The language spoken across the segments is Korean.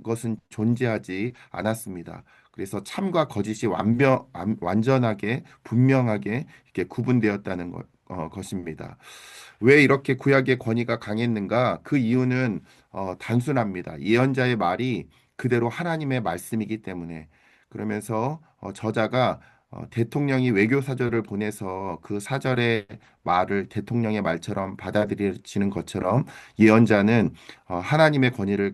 것은 존재하지 않았습니다. 그래서 참과 거짓이 완전하게 분명하게 이렇게 구분되었다는 것입니다. 왜 이렇게 구약의 권위가 강했는가? 그 이유는 단순합니다. 예언자의 말이 그대로 하나님의 말씀이기 때문에. 그러면서 저자가 대통령이 외교 사절을 보내서 그 사절의 말을 대통령의 말처럼 받아들여지는 것처럼 예언자는 하나님의 권위를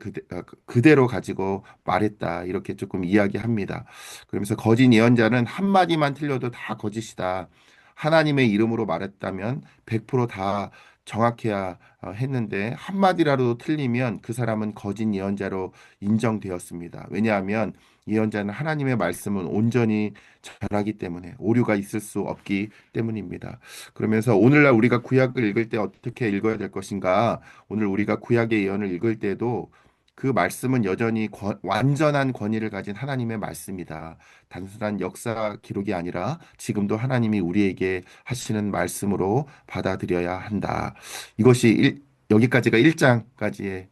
그대로 가지고 말했다. 이렇게 조금 이야기합니다. 그러면서 거짓 예언자는 한마디만 틀려도 다 거짓이다. 하나님의 이름으로 말했다면 100%다 정확해야 했는데 한마디라도 틀리면 그 사람은 거짓 예언자로 인정되었습니다. 왜냐하면 예언자는 하나님의 말씀은 온전히 전하기 때문에 오류가 있을 수 없기 때문입니다. 그러면서 오늘날 우리가 구약을 읽을 때 어떻게 읽어야 될 것인가? 오늘 우리가 구약의 예언을 읽을 때도 그 말씀은 여전히 완전한 권위를 가진 하나님의 말씀이다. 단순한 역사 기록이 아니라 지금도 하나님이 우리에게 하시는 말씀으로 받아들여야 한다. 이것이 여기까지가 1장까지의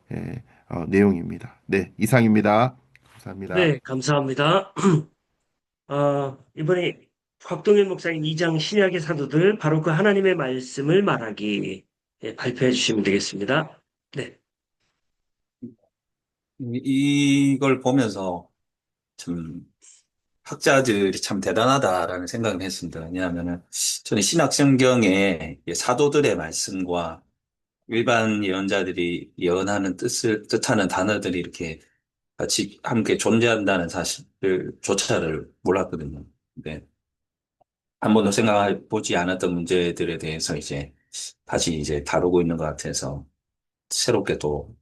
내용입니다. 네, 이상입니다. 감사합니다. 네, 감사합니다. 이번에 곽동현 목사님 2장 신약의 사도들 바로 그 하나님의 말씀을 말하기 발표해 주시면 되겠습니다. 네, 이걸 보면서 참 학자들이 참 대단하다라는 생각을 했습니다. 왜냐하면은 저는 신약 성경의 사도들의 말씀과 일반 예언자들이 예언하는 뜻하는 단어들이 이렇게 같이 함께 존재한다는 사실조차를 몰랐거든요. 네. 한 번도 생각해 보지 않았던 문제들에 대해서 이제 다시 이제 다루고 있는 것 같아서 새롭게 또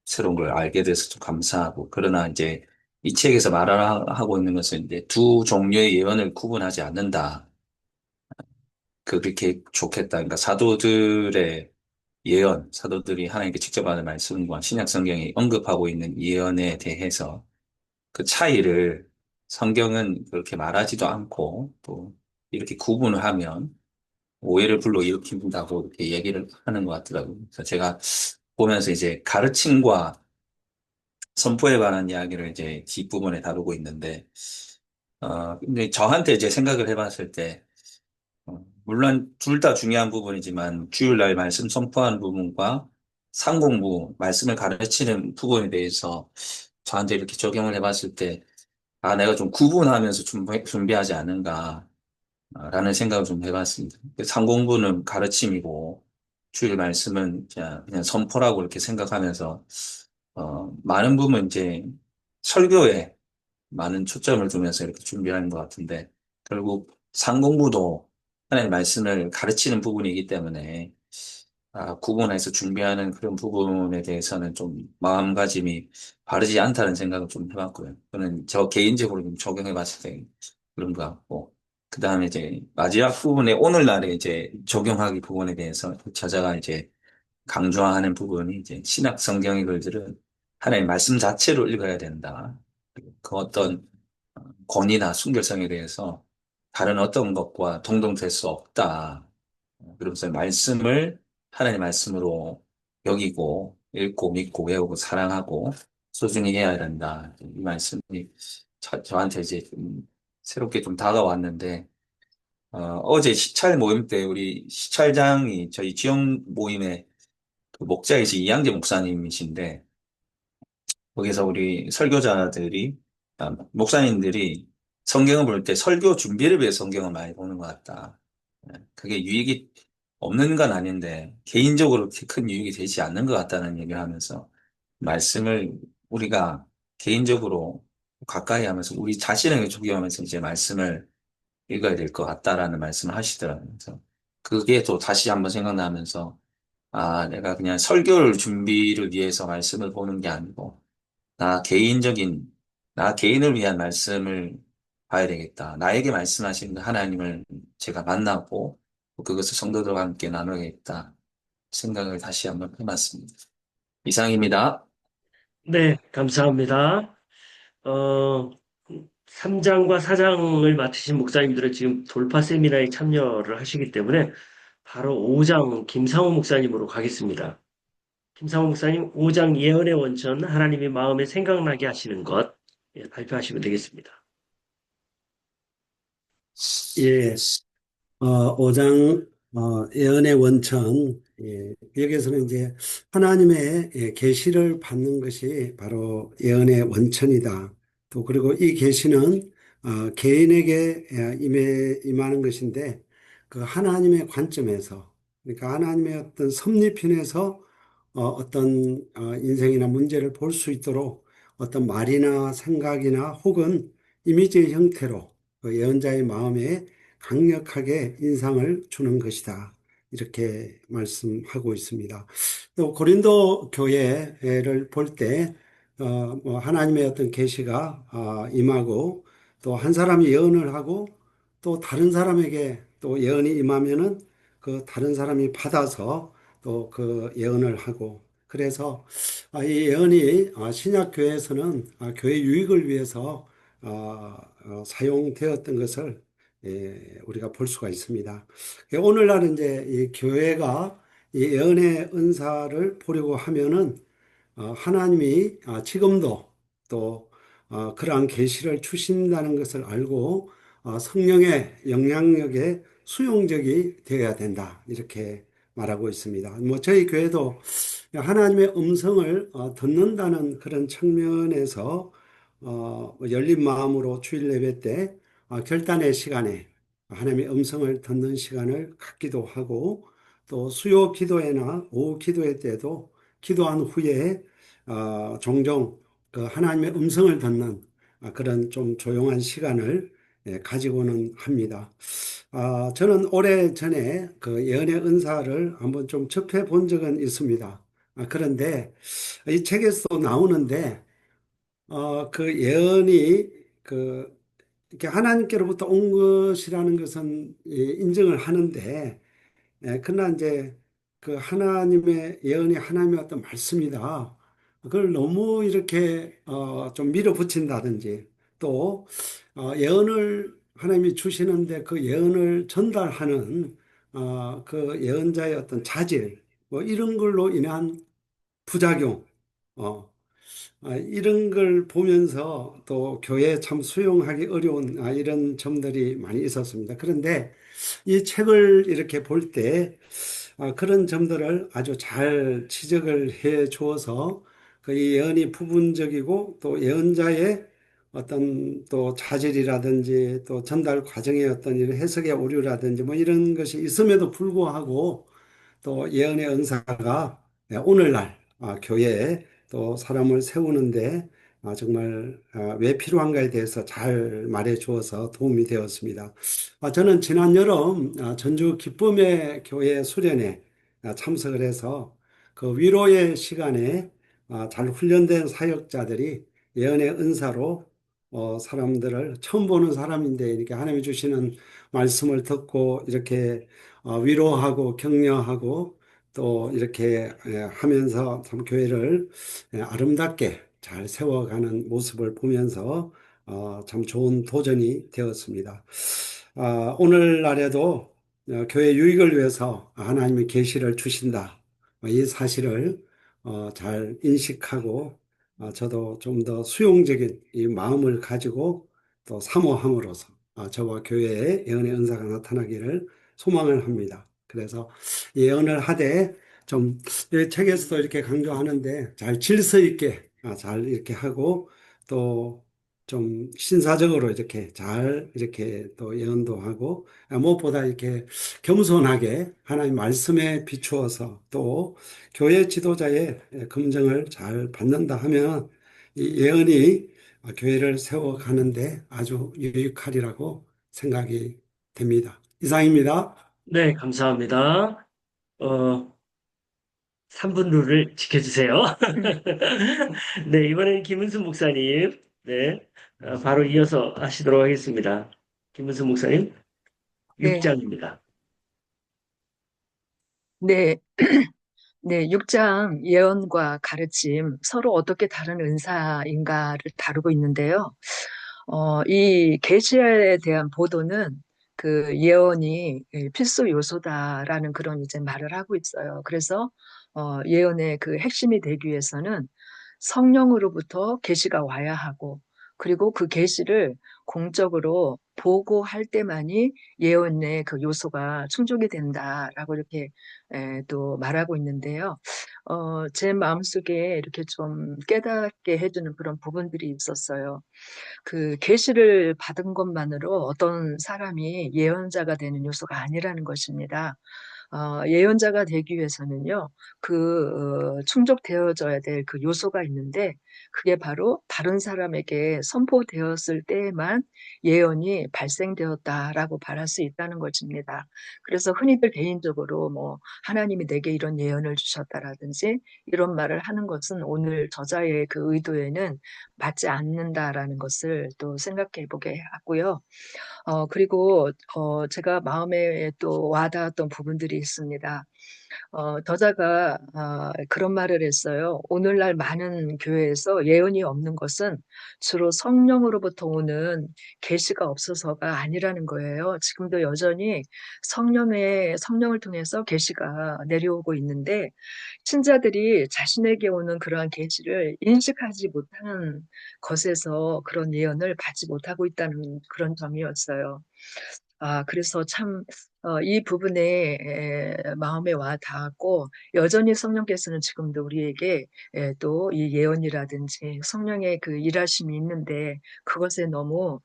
새로운 걸 알게 돼서 좀 감사하고, 그러나 이제 이 책에서 말하고 있는 것은 이제 두 종류의 예언을 구분하지 않는다. 그렇게 좋겠다. 그러니까 사도들의 예언, 사도들이 하나님께 직접 하는 말씀과 신약 성경이 언급하고 있는 예언에 대해서 그 차이를 성경은 그렇게 말하지도 않고 또 이렇게 구분을 하면 오해를 불러일으킨다고 이렇게 얘기를 하는 것 같더라고요. 그래서 제가 보면서 이제 가르침과 선포에 관한 이야기를 이제 뒷부분에 다루고 있는데, 근데 저한테 이제 생각을 해봤을 때, 물론 둘 다 중요한 부분이지만 주일날 말씀 선포하는 부분과 상공부 말씀을 가르치는 부분에 대해서 저한테 이렇게 적용을 해봤을 때, 내가 좀 구분하면서 준비하지 않은가, 라는 생각을 좀 해봤습니다. 상공부는 가르침이고, 주일 말씀은 그냥 선포라고 이렇게 생각하면서, 많은 부분 이제 설교에 많은 초점을 두면서 이렇게 준비하는 것 같은데, 결국 상공부도 하나님의 말씀을 가르치는 부분이기 때문에, 구분해서 준비하는 그런 부분에 대해서는 좀 마음가짐이 바르지 않다는 생각을 좀 해봤고요. 저는 저 개인적으로 좀 적용해 봤을 때 그런 것 같고, 그 다음에 이제 마지막 부분에 오늘날에 이제 적용하기 부분에 대해서 저자가 이제 강조하는 부분이 이제 신약 성경의 글들은 하나님의 말씀 자체로 읽어야 된다. 그 어떤 권위나 순결성에 대해서 다른 어떤 것과 동동될 수 없다. 그러면서 말씀을 하나님의 말씀으로 여기고 읽고 믿고 외우고 사랑하고 소중히 해야 된다. 이 말씀이 저한테 이제 좀 새롭게 좀 다가왔는데, 어제 시찰 모임 때 우리 시찰장이 저희 지역 모임의 그 목자이시 이양재 목사님이신데, 거기서 우리 설교자들이, 목사님들이 성경을 볼 때 설교 준비를 위해 성경을 많이 보는 것 같다. 그게 유익이 없는 건 아닌데, 개인적으로 그렇게 큰 유익이 되지 않는 것 같다는 얘기를 하면서, 말씀을 우리가 개인적으로 가까이 하면서, 우리 자신에게 적용하면서 이제 말씀을 읽어야 될 것 같다라는 말씀을 하시더라고요. 그래서 그게 또 다시 한번 생각나면서, 내가 그냥 설교를 준비를 위해서 말씀을 보는 게 아니고, 나 개인적인, 나 개인을 위한 말씀을 봐야 되겠다. 나에게 말씀하신 하나님을 제가 만나고 그것을 성도들과 함께 나누겠다. 생각을 다시 한번 해봤습니다. 이상입니다. 네, 감사합니다. 어, 3장과 4장을 맡으신 목사님들은 지금 돌파 세미나에 참여를 하시기 때문에 바로 5장 김상호 목사님으로 가겠습니다. 김상호 목사님 5장 예언의 원천 하나님이 마음에 생각나게 하시는 것 발표하시면 되겠습니다. 예, 5장 예언의 원천, 여기에서는 이제 하나님의 계시를 받는 것이 바로 예언의 원천이다. 또 그리고 이 계시는 개인에게 임하는 것인데 그 하나님의 관점에서, 그러니까 하나님의 어떤 섭리편에서 어떤 인생이나 문제를 볼 수 있도록 어떤 말이나 생각이나 혹은 이미지의 형태로 그 예언자의 마음에 강력하게 인상을 주는 것이다. 이렇게 말씀하고 있습니다. 또 고린도 교회를 볼 때, 뭐 하나님의 어떤 계시가 임하고 또 한 사람이 예언을 하고 또 다른 사람에게 또 예언이 임하면은 그 다른 사람이 받아서 또 그 예언을 하고 그래서 이 예언이 신약 교회에서는 교회 유익을 위해서 사용되었던 것을 우리가 볼 수가 있습니다. 오늘날 이제 이 교회가 이 예언의 은사를 보려고 하면은 하나님이 지금도 또 그러한 계시를 주신다는 것을 알고 성령의 영향력에 수용적이 되어야 된다. 이렇게 말하고 있습니다. 뭐 저희 교회도 하나님의 음성을 듣는다는 그런 측면에서 뭐 열린 마음으로 주일 예배 때 결단의 시간에 하나님의 음성을 듣는 시간을 갖기도 하고 또 수요 기도회나 오후 기도회 때도 기도한 후에 종종 그 하나님의 음성을 듣는 그런 좀 조용한 시간을 가지고는 합니다. 저는 오래 전에 그 예언의 은사를 한번 좀 접해 본 적은 있습니다. 그런데 이 책에서 나오는데 그 예언이 그 이렇게 하나님께로부터 온 것이라는 것은 인정을 하는데 그러나 이제 그 하나님의 예언이 하나님의 어떤 말씀이다. 그걸 너무 이렇게 좀 밀어붙인다든지 또 예언을 하나님이 주시는데 그 예언을 전달하는 그 예언자의 어떤 자질 뭐 이런 걸로 인한 부작용 이런 걸 보면서 또 교회에 참 수용하기 어려운 이런 점들이 많이 있었습니다. 그런데 이 책을 이렇게 볼 때 그런 점들을 아주 잘 지적을 해 주어서 그 예언이 부분적이고 또 예언자의 어떤 또 자질이라든지 또 전달 과정의 어떤 이런 해석의 오류라든지 뭐 이런 것이 있음에도 불구하고 또 예언의 은사가 오늘날 교회에 또 사람을 세우는데 정말 왜 필요한가에 대해서 잘 말해 주어서 도움이 되었습니다. 저는 지난 여름 전주 기쁨의 교회 수련회 참석을 해서 그 위로의 시간에 잘 훈련된 사역자들이 예언의 은사로 사람들을 처음 보는 사람인데 이렇게 하나님이 주시는 말씀을 듣고 이렇게 위로하고 격려하고 또 이렇게 하면서 참 교회를 아름답게 잘 세워가는 모습을 보면서 참 좋은 도전이 되었습니다. 오늘날에도 교회 유익을 위해서 하나님의 계시를 주신다. 이 사실을 잘 인식하고 저도 좀 더 수용적인 이 마음을 가지고 또 사모함으로써 저와 교회에 예언의 은사가 나타나기를 소망을 합니다. 그래서 예언을 하되 좀 이 책에서도 이렇게 강조하는데 잘 질서 있게 잘 이렇게 하고 또 좀 신사적으로 이렇게 잘 이렇게 또 예언도 하고 무엇보다 이렇게 겸손하게 하나님 말씀에 비추어서 또 교회 지도자의 검증을 잘 받는다 하면 이 예언이 교회를 세워가는데 아주 유익하리라고 생각이 됩니다. 이상입니다. 네, 감사합니다. 3분 룰을 지켜주세요. 네, 이번에는 김은수 목사님. 네, 바로 이어서 하시도록 하겠습니다. 김은수 목사님, 네, 6장입니다. 네, 네, 6장 예언과 가르침 서로 어떻게 다른 은사인가를 다루고 있는데요. 이 계시에 대한 보도는 그 예언이 필수 요소다라는 그런 이제 말을 하고 있어요. 그래서 예언의 그 핵심이 되기 위해서는 성령으로부터 계시가 와야 하고, 그리고 그 계시를 공적으로 보고할 때만이 예언의 그 요소가 충족이 된다라고 이렇게 또 말하고 있는데요. 제 마음속에 이렇게 좀 깨닫게 해주는 그런 부분들이 있었어요. 그 계시를 받은 것만으로 어떤 사람이 예언자가 되는 요소가 아니라는 것입니다. 예언자가 되기 위해서는요, 충족되어져야 될 그 요소가 있는데, 그게 바로 다른 사람에게 선포되었을 때에만 예언이 발생되었다라고 말할 수 있다는 것입니다. 그래서 흔히들 개인적으로 뭐, 하나님이 내게 이런 예언을 주셨다라든지, 이런 말을 하는 것은 오늘 저자의 그 의도에는 맞지 않는다라는 것을 또 생각해 보게 하고요. 그리고 제가 마음에 또 와닿았던 부분들이 있습니다. 저자가 그런 말을 했어요. 오늘날 많은 교회에서 예언이 없는 것은 주로 성령으로부터 오는 계시가 없어서가 아니라는 거예요. 지금도 여전히 성령을 통해서 계시가 내려오고 있는데 신자들이 자신에게 오는 그러한 계시를 인식하지 못하는 것에서 그런 예언을 받지 못하고 있다는 그런 점이었어요. 그래서 참, 이 부분에 마음에 와 닿았고, 여전히 성령께서는 지금도 우리에게 또 이 예언이라든지 성령의 그 일하심이 있는데, 그것에 너무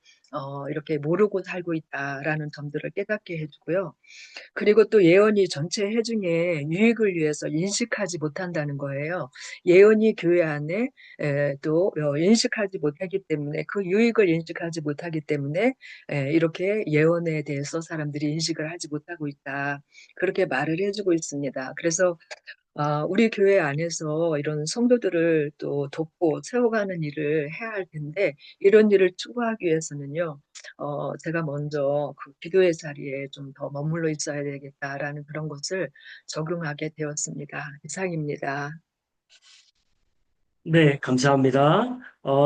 이렇게 모르고 살고 있다라는 점들을 깨닫게 해주고요. 그리고 또 예언이 전체 회중의 유익을 위해서 인식하지 못한다는 거예요. 예언이 교회 안에 또 인식하지 못하기 때문에 그 유익을 인식하지 못하기 때문에 이렇게 예언에 대해서 사람들이 인식을 하지 못하고 있다. 그렇게 말을 해주고 있습니다. 그래서 우리 교회 안에서 이런 성도들을 또 돕고 세워가는 일을 해야 할 텐데, 이런 일을 추구하기 위해서는요, 제가 먼저 그 기도의 자리에 좀 더 머물러 있어야 되겠다라는 그런 것을 적용하게 되었습니다. 이상입니다. 네, 감사합니다.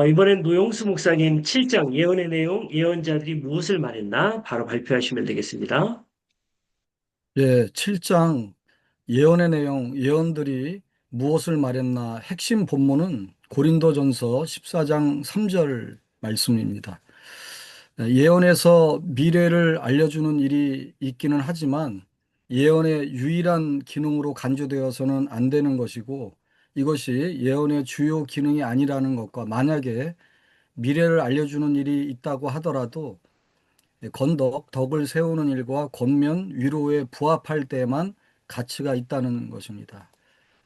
이번엔 노용수 목사님 7장 예언의 내용, 예언자들이 무엇을 말했나 바로 발표하시면 되겠습니다. 예, 7장 예언의 내용, 예언들이 무엇을 말했나 핵심 본문은 고린도전서 14장 3절 말씀입니다. 예언에서 미래를 알려주는 일이 있기는 하지만 예언의 유일한 기능으로 간주되어서는 안 되는 것이고 이것이 예언의 주요 기능이 아니라는 것과 만약에 미래를 알려주는 일이 있다고 하더라도 건덕, 덕을 세우는 일과 권면, 위로에 부합할 때만 가치가 있다는 것입니다.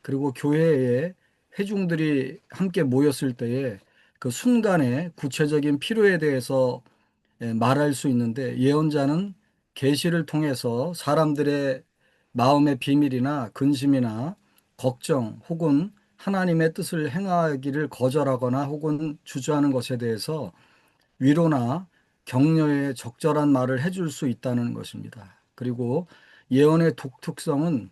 그리고 교회에 회중들이 함께 모였을 때에 그 순간의 구체적인 필요에 대해서 말할 수 있는데 예언자는 계시를 통해서 사람들의 마음의 비밀이나 근심이나 걱정 혹은 하나님의 뜻을 행하기를 거절하거나 혹은 주저하는 것에 대해서 위로나 격려의 적절한 말을 해줄 수 있다는 것입니다. 그리고 예언의 독특성은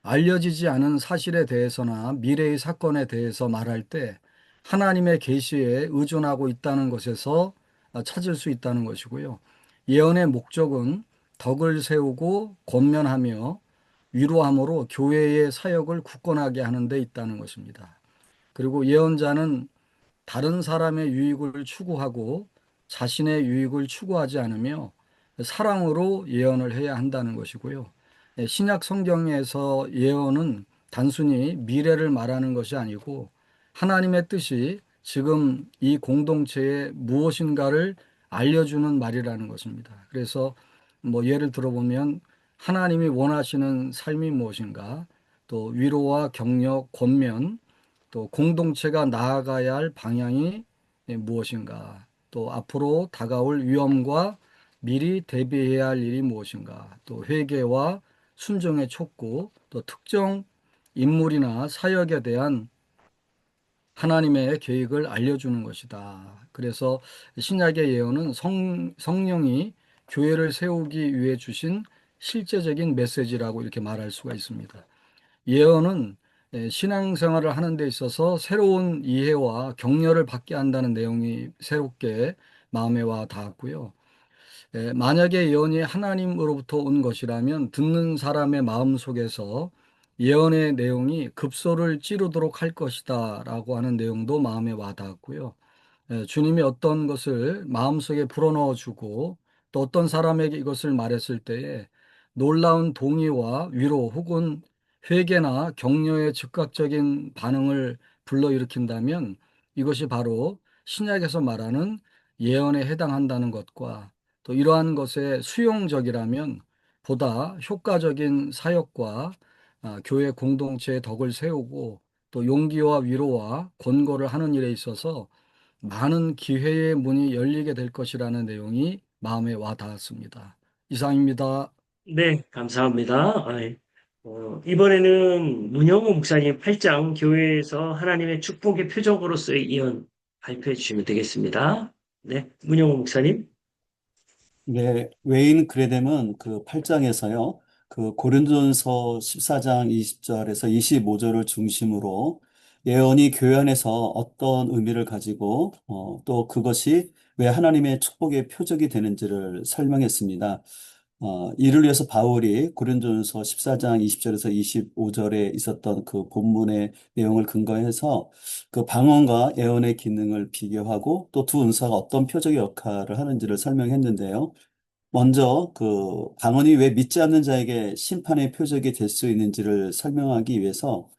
알려지지 않은 사실에 대해서나 미래의 사건에 대해서 말할 때 하나님의 계시에 의존하고 있다는 것에서 찾을 수 있다는 것이고요. 예언의 목적은 덕을 세우고 권면하며 위로함으로 교회의 사역을 굳건하게 하는 데 있다는 것입니다. 그리고 예언자는 다른 사람의 유익을 추구하고 자신의 유익을 추구하지 않으며 사랑으로 예언을 해야 한다는 것이고요. 신약 성경에서 예언은 단순히 미래를 말하는 것이 아니고 하나님의 뜻이 지금 이 공동체에 무엇인가를 알려주는 말이라는 것입니다. 그래서 뭐 예를 들어보면 하나님이 원하시는 삶이 무엇인가, 또 위로와 격려, 권면, 또 공동체가 나아가야 할 방향이 무엇인가, 또 앞으로 다가올 위험과 미리 대비해야 할 일이 무엇인가, 또 회개와 순종의 촉구, 또 특정 인물이나 사역에 대한 하나님의 계획을 알려주는 것이다. 그래서 신약의 예언은 성령이 교회를 세우기 위해 주신 실제적인 메시지라고 이렇게 말할 수가 있습니다. 예언은 신앙생활을 하는 데 있어서 새로운 이해와 격려를 받게 한다는 내용이 새롭게 마음에 와 닿았고요. 만약에 예언이 하나님으로부터 온 것이라면 듣는 사람의 마음 속에서 예언의 내용이 급소를 찌르도록 할 것이다 라고 하는 내용도 마음에 와닿았고요. 주님이 어떤 것을 마음속에 불어넣어 주고 또 어떤 사람에게 이것을 말했을 때에 놀라운 동의와 위로 혹은 회개나 격려의 즉각적인 반응을 불러일으킨다면 이것이 바로 신약에서 말하는 예언에 해당한다는 것과 또 이러한 것에 수용적이라면 보다 효과적인 사역과 교회 공동체의 덕을 세우고 또 용기와 위로와 권고를 하는 일에 있어서 많은 기회의 문이 열리게 될 것이라는 내용이 마음에 와 닿았습니다. 이상입니다. 네, 감사합니다. 이번에는 문영호 목사님 8장 교회에서 하나님의 축복의 표적으로서의 예언 발표해 주시면 되겠습니다. 네, 문영호 목사님. 네, 웨인 그레뎀은 그 8장에서요, 그 고린도전서 14장 20절에서 25절을 중심으로 예언이 교회 안에서 어떤 의미를 가지고, 또 그것이 왜 하나님의 축복의 표적이 되는지를 설명했습니다. 이를 위해서 바울이 고린도전서 14장 20절에서 25절에 있었던 그 본문의 내용을 근거해서 그 방언과 예언의 기능을 비교하고 또 두 은사가 어떤 표적의 역할을 하는지를 설명했는데요. 먼저 그 방언이 왜 믿지 않는 자에게 심판의 표적이 될 수 있는지를 설명하기 위해서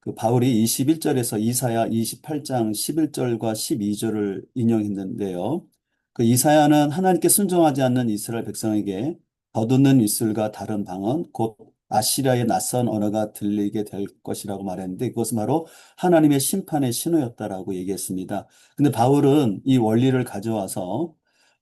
그 바울이 21절에서 이사야 28장 11절과 12절을 인용했는데요. 그 이사야는 하나님께 순종하지 않는 이스라엘 백성에게 덧웃는 입술과 다른 방언, 곧 아시리아의 낯선 언어가 들리게 될 것이라고 말했는데 그것은 바로 하나님의 심판의 신호였다라고 얘기했습니다. 근데 바울은 이 원리를 가져와서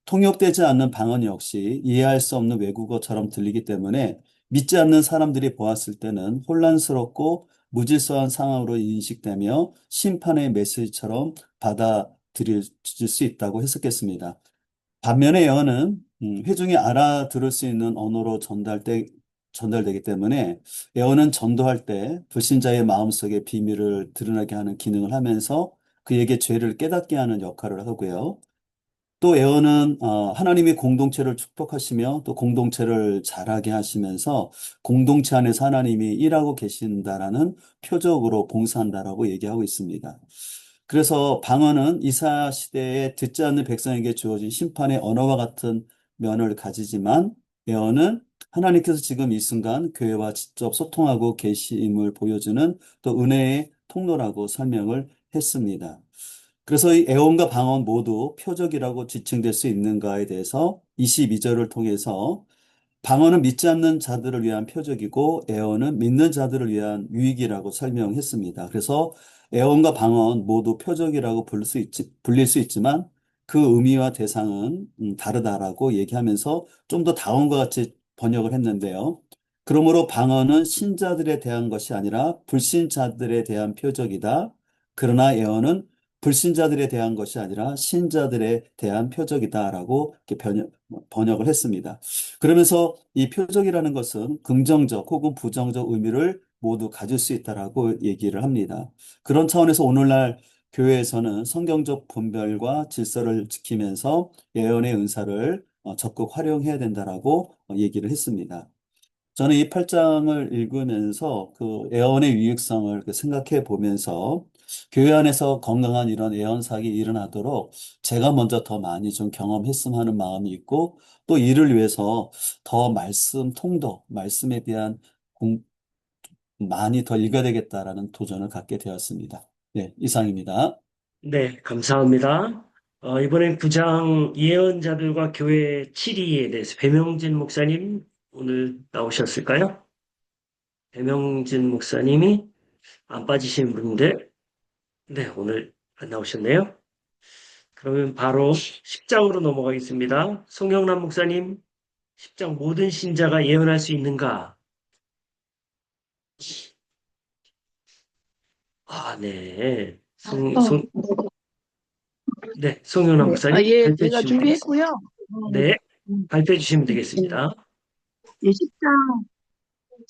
통역되지 않는 방언 역시 이해할 수 없는 외국어처럼 들리기 때문에 믿지 않는 사람들이 보았을 때는 혼란스럽고 무질서한 상황으로 인식되며 심판의 메시지처럼 받아들일 수 있다고 해석했습니다. 반면에 예언은 회중이 알아들을 수 있는 언어로 전달되기 때문에 예언은 전도할 때 불신자의 마음속의 비밀을 드러나게 하는 기능을 하면서 그에게 죄를 깨닫게 하는 역할을 하고요. 또 예언은 하나님이 공동체를 축복하시며 또 공동체를 자라게 하시면서 공동체 안에서 하나님이 일하고 계신다라는 표적으로 봉사한다라고 얘기하고 있습니다. 그래서 방언은 이사 시대에 듣지 않는 백성에게 주어진 심판의 언어와 같은 면을 가지지만 예언은 하나님께서 지금 이 순간 교회와 직접 소통하고 계심을 보여주는 또 은혜의 통로라고 설명을 했습니다. 그래서 이 애언과 방언 모두 표적이라고 지칭될 수 있는가에 대해서 22절을 통해서 방언은 믿지 않는 자들을 위한 표적이고 애언은 믿는 자들을 위한 유익이라고 설명했습니다. 그래서 애언과 방언 모두 표적이라고 불릴 수 있지만 그 의미와 대상은 다르다라고 얘기하면서 좀 더 다음과 같이 번역을 했는데요. 그러므로 방언은 신자들에 대한 것이 아니라 불신자들에 대한 표적이다. 그러나 애언은 불신자들에 대한 것이 아니라 신자들에 대한 표적이다라고 이렇게 번역을 했습니다. 그러면서 이 표적이라는 것은 긍정적 혹은 부정적 의미를 모두 가질 수 있다라고 얘기를 합니다. 그런 차원에서 오늘날 교회에서는 성경적 분별과 질서를 지키면서 예언의 은사를 적극 활용해야 된다라고 얘기를 했습니다. 저는 이 8장을 읽으면서 그 예언의 유익성을 생각해 보면서 교회 안에서 건강한 이런 예언 사역이 일어나도록 제가 먼저 더 많이 좀 경험했으면 하는 마음이 있고 또 이를 위해서 더 말씀 통독, 말씀에 대한 많이 더 읽어야 되겠다라는 도전을 갖게 되었습니다. 네, 이상입니다. 네, 감사합니다. 이번엔 9장 예언자들과 교회 7위에 대해서 배명진 목사님 오늘 나오셨을까요? 배명진 목사님이 안 빠지신 분인데, 네, 오늘 안 나오셨네요. 그러면 바로 10장으로 넘어가겠습니다. 송영남 목사님, 10장 모든 신자가 예언할 수 있는가? 네. 네, 송영남 목사님 예, 발표해 제가 주시면 되겠습니다. 준비했고요. 네, 발표해 주시면 되겠습니다. 예,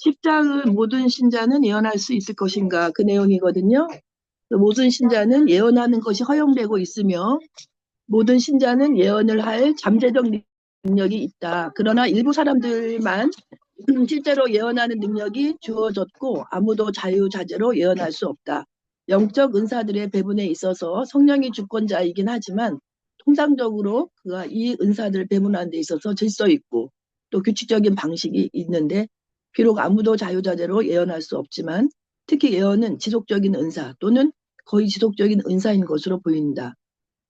10장을 모든 신자는 예언할 수 있을 것인가 그 내용이거든요. 모든 신자는 예언하는 것이 허용되고 있으며 모든 신자는 예언을 할 잠재적 능력이 있다. 그러나 일부 사람들만 실제로 예언하는 능력이 주어졌고 아무도 자유자재로 예언할 수 없다. 영적 은사들의 배분에 있어서 성령이 주권자이긴 하지만 통상적으로 그가 이 은사들을 배분하는 데 있어서 질서 있고 또 규칙적인 방식이 있는데 비록 아무도 자유자재로 예언할 수 없지만 특히 예언은 지속적인 은사 또는 거의 지속적인 은사인 것으로 보인다.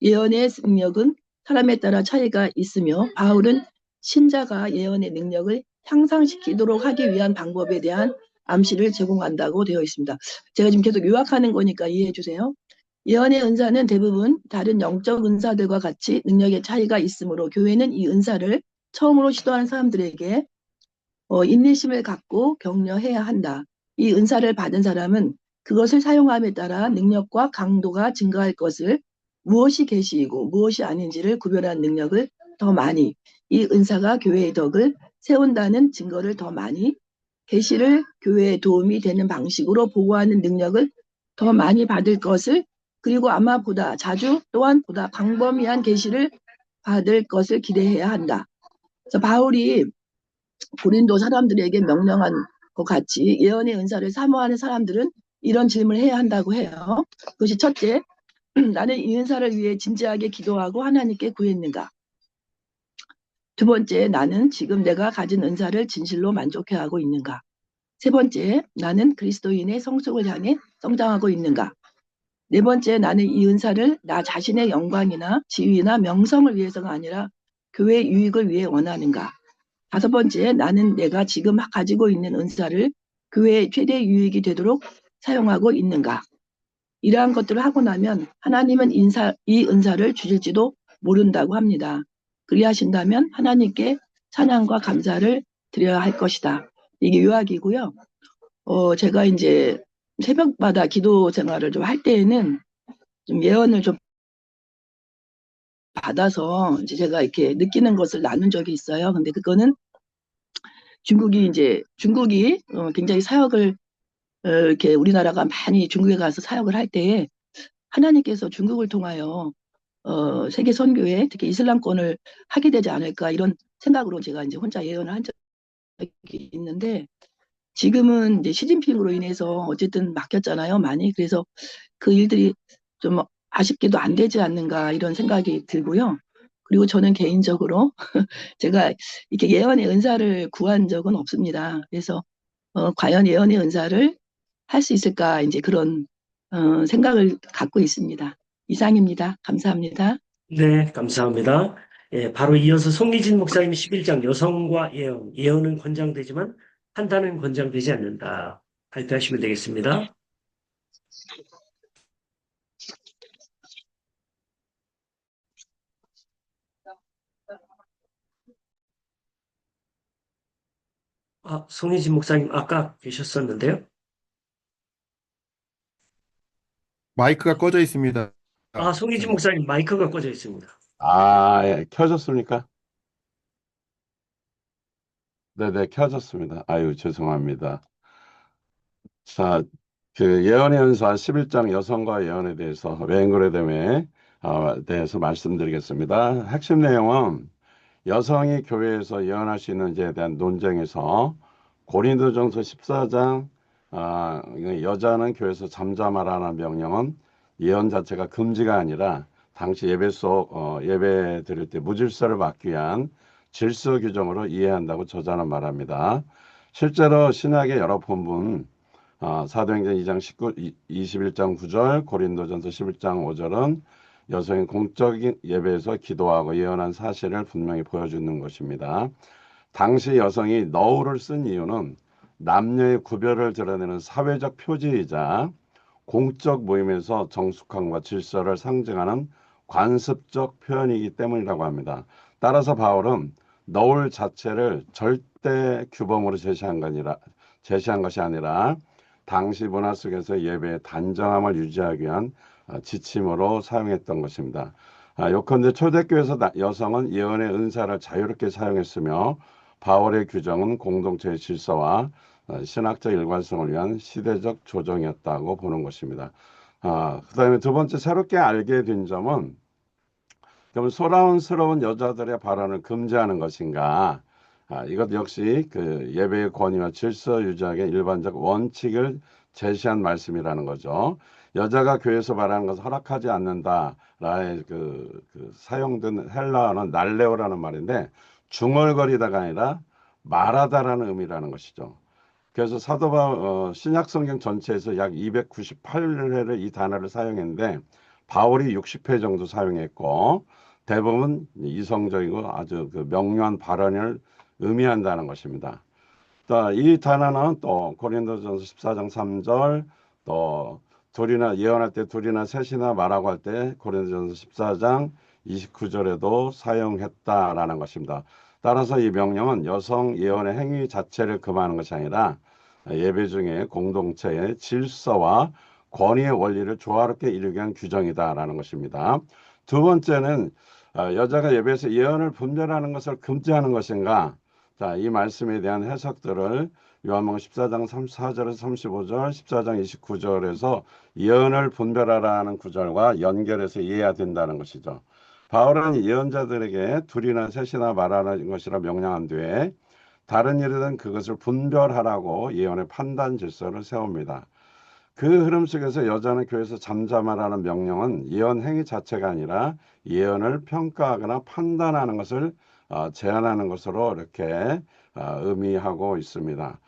예언의 능력은 사람에 따라 차이가 있으며 바울은 신자가 예언의 능력을 향상시키도록 하기 위한 방법에 대한 암시를 제공한다고 되어 있습니다. 제가 지금 계속 요약하는 거니까 이해해 주세요. 예언의 은사는 대부분 다른 영적 은사들과 같이 능력의 차이가 있으므로 교회는 이 은사를 처음으로 시도하는 사람들에게 인내심을 갖고 격려해야 한다. 이 은사를 받은 사람은 그것을 사용함에 따라 능력과 강도가 증가할 것을 무엇이 계시이고 무엇이 아닌지를 구별하는 능력을 더 많이, 이 은사가 교회의 덕을 세운다는 증거를 더 많이, 계시를 교회에 도움이 되는 방식으로 보고하는 능력을 더 많이 받을 것을, 그리고 아마 보다 자주 또한 보다 광범위한 계시를 받을 것을 기대해야 한다. 그래서 바울이 고린도 사람들에게 명령한 것 같이 예언의 은사를 사모하는 사람들은 이런 질문을 해야 한다고 해요. 그것이 첫째, 나는 이 은사를 위해 진지하게 기도하고 하나님께 구했는가? 두 번째, 나는 지금 내가 가진 은사를 진실로 만족해하고 있는가? 세 번째, 나는 그리스도인의 성숙을 향해 성장하고 있는가? 네 번째, 나는 이 은사를 나 자신의 영광이나 지위나 명성을 위해서가 아니라 교회의 유익을 위해 원하는가? 다섯 번째, 나는 내가 지금 가지고 있는 은사를 교회의 최대 유익이 되도록 사용하고 있는가? 이러한 것들을 하고 나면 하나님은 이 은사를 주실지도 모른다고 합니다. 그리하신다면 하나님께 찬양과 감사를 드려야 할 것이다. 이게 요약이고요. 제가 이제 새벽마다 기도 생활을 좀 할 때에는 좀 예언을 좀 받아서 이제 제가 이렇게 느끼는 것을 나눈 적이 있어요. 근데 그거는 중국이 굉장히 사역을 이렇게 우리나라가 많이 중국에 가서 사역을 할 때에 하나님께서 중국을 통하여 세계 선교에 특히 이슬람권을 하게 되지 않을까 이런 생각으로 제가 이제 혼자 예언을 한 적이 있는데 지금은 이제 시진핑으로 인해서 어쨌든 막혔잖아요, 많이. 그래서 그 일들이 좀 아쉽게도 안 되지 않는가 이런 생각이 들고요. 그리고 저는 개인적으로 제가 이렇게 예언의 은사를 구한 적은 없습니다. 그래서 과연 예언의 은사를 할 수 있을까 이제 그런 생각을 갖고 있습니다. 이상입니다. 감사합니다. 네, 감사합니다. 예, 바로 이어서 송리진 목사님 11장 여성과 예언. 예언은 권장되지만 판단은 권장되지 않는다. 발표하시면 되겠습니다. 송리진 목사님 아까 계셨었는데요. 마이크가 꺼져 있습니다. 송리진 목사님. 목사님 마이크가 꺼져 있습니다. 예, 켜졌습니까? 네네, 켜졌습니다. 아유, 죄송합니다. 자, 그 예언의 연서 11장 여성과 예언에 대해서 웬그레뎀에 대해서 말씀드리겠습니다. 핵심 내용은 여성이 교회에서 예언할 수 있는지에 대한 논쟁에서 고린도전서 14장 여자는 교회에서 잠잠하라는 명령은 예언 자체가 금지가 아니라 당시 예배 속 예배 드릴 때 무질서를 막기 위한 질서 규정으로 이해한다고 저자는 말합니다. 실제로 신약의 여러 본문 사도행전 2장 21장 9절, 고린도전서 11장 5절은 여성이 공적인 예배에서 기도하고 예언한 사실을 분명히 보여주는 것입니다. 당시 여성이 너울을 쓴 이유는 남녀의 구별을 드러내는 사회적 표지이자 공적 모임에서 정숙함과 질서를 상징하는 관습적 표현이기 때문이라고 합니다. 따라서 바울은 너울 자체를 절대 규범으로 제시한 것이 아니라 당시 문화 속에서 예배의 단정함을 유지하기 위한 지침으로 사용했던 것입니다. 요컨대 초대교회에서 여성은 예언의 은사를 자유롭게 사용했으며 바울의 규정은 공동체의 질서와 신학적 일관성을 위한 시대적 조정이었다고 보는 것입니다. 그 다음에 두 번째 새롭게 알게 된 점은 그럼 소란스러운 여자들의 발언을 금지하는 것인가? 이것 역시 그 예배의 권위와 질서 유지하기 일반적 원칙을 제시한 말씀이라는 거죠. 여자가 교회에서 말하는 것을 허락하지 않는다라의 그 사용된 헬라어는 날레오라는 말인데 중얼거리다가 아니라 말하다라는 의미라는 것이죠. 그래서 사도 바울 신약 성경 전체에서 약 298회를 이 단어를 사용했는데 바울이 60회 정도 사용했고 대부분 이성적이고 아주 그 명료한 발언을 의미한다는 것입니다. 이 단어는 또 고린도전서 14장 3절 또 둘이나 예언할 때 둘이나 셋이나 말하고 할 때 고린도전서 14장 29절에도 사용했다라는 것입니다. 따라서 이 명령은 여성 예언의 행위 자체를 금하는 것이 아니라 예배 중에 공동체의 질서와 권위의 원리를 조화롭게 이루기 위한 규정이다라는 것입니다. 두 번째는 여자가 예배에서 예언을 분별하는 것을 금지하는 것인가? 자, 이 말씀에 대한 해석들을 요한복음 14장 34절에서 35절, 14장 29절에서 예언을 분별하라는 구절과 연결해서 이해해야 된다는 것이죠. 바울은 예언자들에게 둘이나 셋이나 말하는 것이라 명령한 뒤에 다른 일이든 그것을 분별하라고 예언의 판단 질서를 세웁니다. 그 흐름 속에서 여자는 교회에서 잠잠하라는 명령은 예언 행위 자체가 아니라 예언을 평가하거나 판단하는 것을 제한하는 것으로 이렇게 의미하고 있습니다.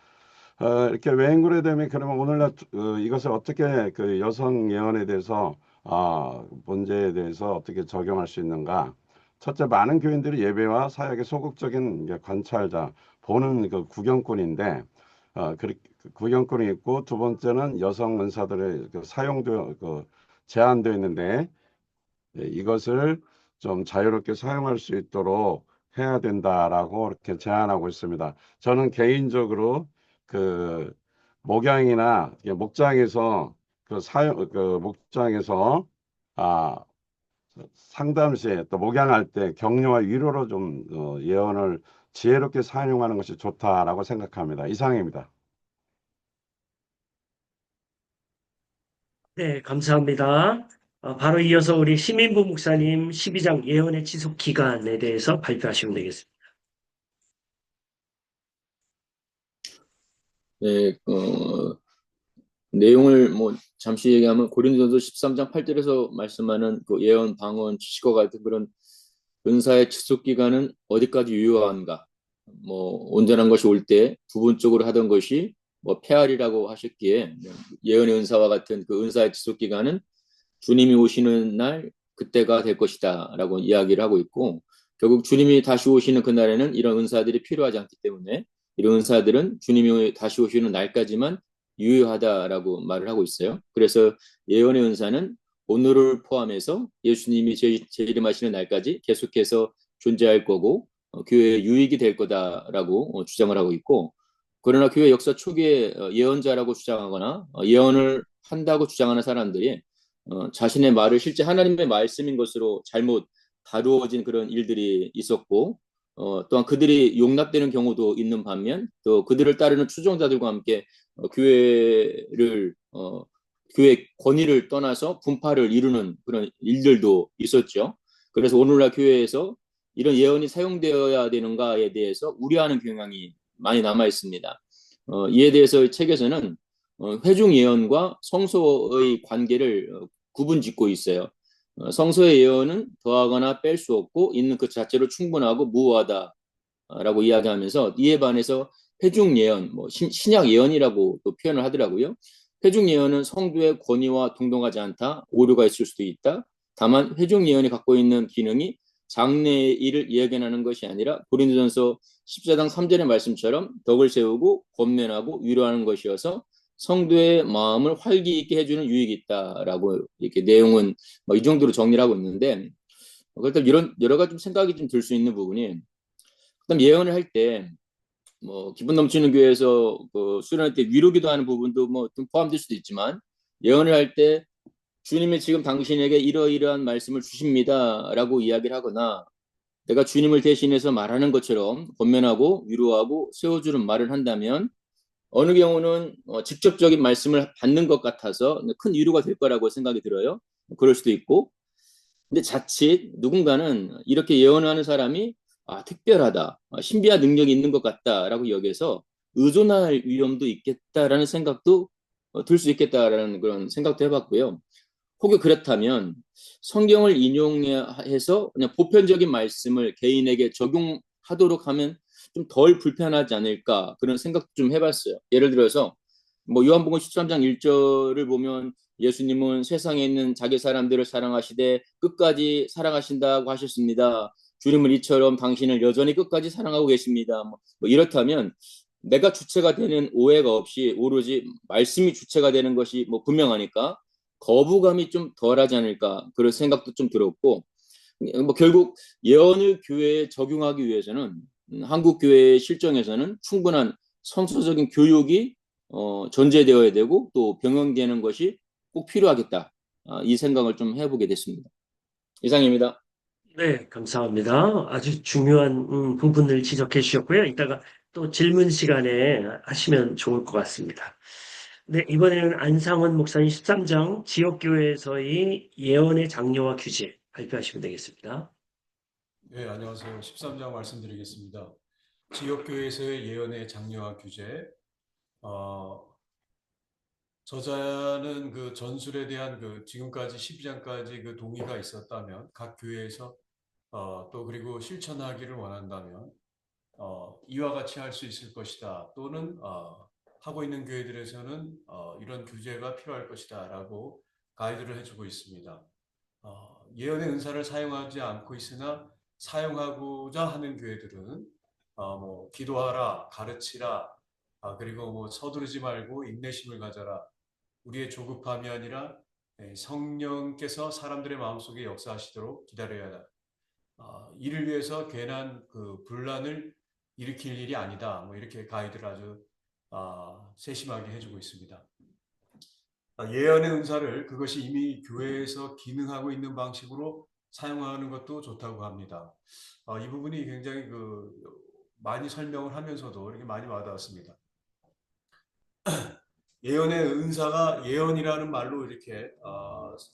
이렇게 외인구례됨이 그러면 오늘날 이것을 어떻게 그 여성 예언에 대해서 문제에 대해서 어떻게 적용할 수 있는가? 첫째, 많은 교인들이 예배와 사역의 소극적인 이제 관찰자, 보는 그 구경꾼인데 구경꾼이 있고 두 번째는 여성 은사들의 그 사용도 제한되어 있는데 이것을 좀 자유롭게 사용할 수 있도록 해야 된다라고 이렇게 제안하고 있습니다. 저는 개인적으로 그 목양이나 목장에서 목장에서 아 상담 시에 또 목양할 때 격려와 위로로 좀 예언을 지혜롭게 사용하는 것이 좋다라고 생각합니다. 이상입니다. 네, 감사합니다. 바로 이어서 우리 시민부 목사님 12장 예언의 지속 기간에 대해서 발표하시면 되겠습니다. 네, 내용을 뭐 잠시 얘기하면 고린도전서 13장 8절에서 말씀하는 그 예언, 방언, 지식과 같은 그런 은사의 지속 기간은 어디까지 유효한가? 뭐 온전한 것이 올 때 부분적으로 하던 것이 뭐 폐활이라고 하셨기에 예언의 은사와 같은 그 은사의 지속 기간은 주님이 오시는 날 그때가 될 것이다라고 이야기를 하고 있고 결국 주님이 다시 오시는 그날에는 이런 은사들이 필요하지 않기 때문에 이런 은사들은 주님이 다시 오시는 날까지만 유효하다라고 말을 하고 있어요. 그래서 예언의 은사는 오늘을 포함해서 예수님이 재림하시는 날까지 계속해서 존재할 거고 교회의 유익이 될 거다라고 주장을 하고 있고 그러나 교회 역사 초기에 예언자라고 주장하거나 예언을 한다고 주장하는 사람들이 자신의 말을 실제 하나님의 말씀인 것으로 잘못 다루어진 그런 일들이 있었고 또한 그들이 용납되는 경우도 있는 반면 또 그들을 따르는 추종자들과 함께 교회의 권위를 떠나서 분파를 이루는 그런 일들도 있었죠. 그래서 오늘날 교회에서 이런 예언이 사용되어야 되는가에 대해서 우려하는 경향이 많이 남아 있습니다. 이에 대해서 책에서는 회중 예언과 성소의 관계를 구분짓고 있어요. 성소의 예언은 더하거나 뺄 수 없고 있는 그 자체로 충분하고 무효하다라고 이야기하면서 이에 반해서 회중 예언, 뭐 신약 예언이라고 또 표현을 하더라고요. 회중 예언은 성도의 권위와 동등하지 않다, 오류가 있을 수도 있다. 다만 회중 예언이 갖고 있는 기능이 장래의 일을 예견하는 것이 아니라 고린도전서 14장 3절의 말씀처럼 덕을 세우고 권면하고 위로하는 것이어서 성도의 마음을 활기 있게 해주는 유익이 있다라고 이렇게 내용은 뭐 이 정도로 정리를 하고 있는데 그렇다면 이런 여러 가지 좀 생각이 좀 들 수 있는 부분이 그다음 예언을 할 때 뭐 기분 넘치는 교회에서 그 수련할 때 위로 기도하는 부분도 뭐 좀 포함될 수도 있지만 예언을 할 때 주님이 지금 당신에게 이러이러한 말씀을 주십니다라고 이야기를 하거나 내가 주님을 대신해서 말하는 것처럼 권면하고 위로하고 세워주는 말을 한다면 어느 경우는 직접적인 말씀을 받는 것 같아서 큰 위로가 될 거라고 생각이 들어요. 그럴 수도 있고 근데 자칫 누군가는 이렇게 예언하는 사람이 특별하다, 신비한 능력이 있는 것 같다라고 여겨서 의존할 위험도 있겠다라는 생각도 들 수 있겠다라는 그런 생각도 해봤고요. 혹여 그렇다면 성경을 인용해서 그냥 보편적인 말씀을 개인에게 적용하도록 하면 좀 덜 불편하지 않을까 그런 생각도 좀 해봤어요. 예를 들어서 뭐 요한복음 13장 1절을 보면 예수님은 세상에 있는 자기 사람들을 사랑하시되 끝까지 사랑하신다고 하셨습니다. 주님은 이처럼 당신을 여전히 끝까지 사랑하고 계십니다. 뭐 이렇다면 내가 주체가 되는 오해가 없이 오로지 말씀이 주체가 되는 것이 뭐 분명하니까 거부감이 좀 덜하지 않을까 그런 생각도 좀 들었고 뭐 결국 예언을 교회에 적용하기 위해서는 한국 교회의 실정에서는 충분한 성서적인 교육이 전제되어야 되고 또 병행되는 것이 꼭 필요하겠다. 이 생각을 좀 해보게 됐습니다. 이상입니다. 네, 감사합니다. 아주 중요한 부분을 지적해 주셨고요. 이따가 또 질문 시간에 하시면 좋을 것 같습니다. 네, 이번에는 안상원 목사님 13장 지역교회에서의 예언의 장려와 규제 발표하시면 되겠습니다. 네, 안녕하세요. 13장 말씀드리겠습니다. 지역교회에서의 예언의 장려와 규제. 저자는 그 전술에 대한 그 지금까지 12장까지 그 동의가 있었다면 각 교회에서 또 그리고 실천하기를 원한다면 이와 같이 할 수 있을 것이다. 또는 하고 있는 교회들에서는 이런 규제가 필요할 것이다라고 가이드를 해주고 있습니다. 예언의 은사를 사용하지 않고 있으나 사용하고자 하는 교회들은 뭐 기도하라, 가르치라, 그리고 뭐 서두르지 말고 인내심을 가져라. 우리의 조급함이 아니라 성령께서 사람들의 마음속에 역사하시도록 기다려야 한다. 이를 위해서 괜한 그 분란을 일으킬 일이 아니다. 뭐 이렇게 가이드를 아주 세심하게 해주고 있습니다. 예언의 은사를 그것이 이미 교회에서 기능하고 있는 방식으로 사용하는 것도 좋다고 합니다. 이 부분이 굉장히 그 많이 설명을 하면서도 이렇게 많이 와닿았습니다. 예언의 은사가 예언이라는 말로 이렇게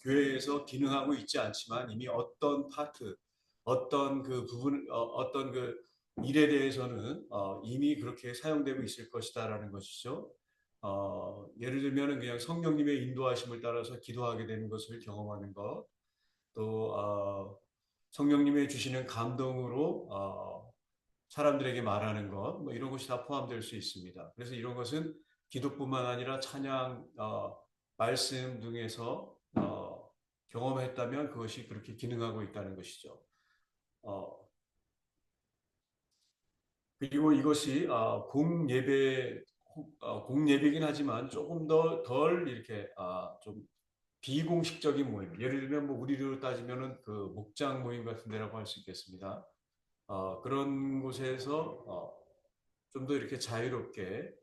교회에서 기능하고 있지 않지만 이미 어떤 파트, 어떤 그 부분, 어떤 그 일에 대해서는 이미 그렇게 사용되고 있을 것이다라는 것이죠. 예를 들면 그냥 성령님의 인도하심을 따라서 기도하게 되는 것을 경험하는 것, 또 성령님의 주시는 감동으로 사람들에게 말하는 것, 뭐 이런 것이 다 포함될 수 있습니다. 그래서 이런 것은 기도뿐만 아니라 찬양, 말씀 등에서 경험했다면 그것이 그렇게 기능하고 있다는 것이죠. 그리고 이것이 공예배이긴 하지만 조금 덜 이렇게 좀 비공식적인 모임, 예를 들면 뭐 우리로 따지면은 그 목장 모임 같은 데라고 할 수 있겠습니다. 그런 곳에서 좀 더 이렇게 자유롭게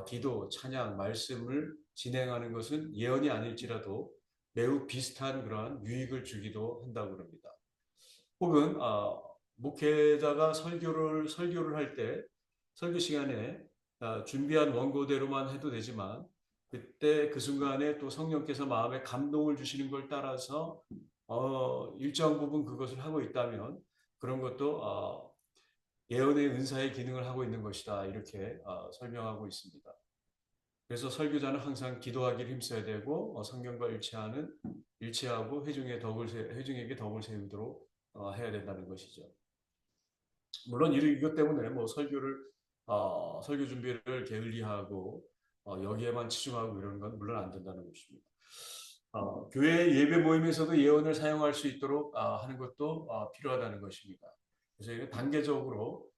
기도, 찬양, 말씀을 진행하는 것은 예언이 아닐지라도 매우 비슷한 그러한 유익을 주기도 한다고 합니다. 혹은 목회자가 설교를 할 때 설교 시간에 준비한 원고대로만 해도 되지만 그때 그 순간에 또 성령께서 마음에 감동을 주시는 걸 따라서 일정 부분 그것을 하고 있다면 그런 것도 예언의 은사의 기능을 하고 있는 것이다 이렇게 설명하고 있습니다. 그래서 설교자는 항상 기도하기를 힘써야 되고 성령과 일치하고 회중에게 덕을 세우도록 해야 된다는 것이죠. 물론 이것 때문에 뭐 설교 준비를 게을리하고 여기에만 치중하고 이런 건 물론 안 된다는 것입니다. 교회 예배 모임에서도 예언을 사용할 수 있도록 하는 것도 필요하다는 것입니다. 그래서 이게 단계적으로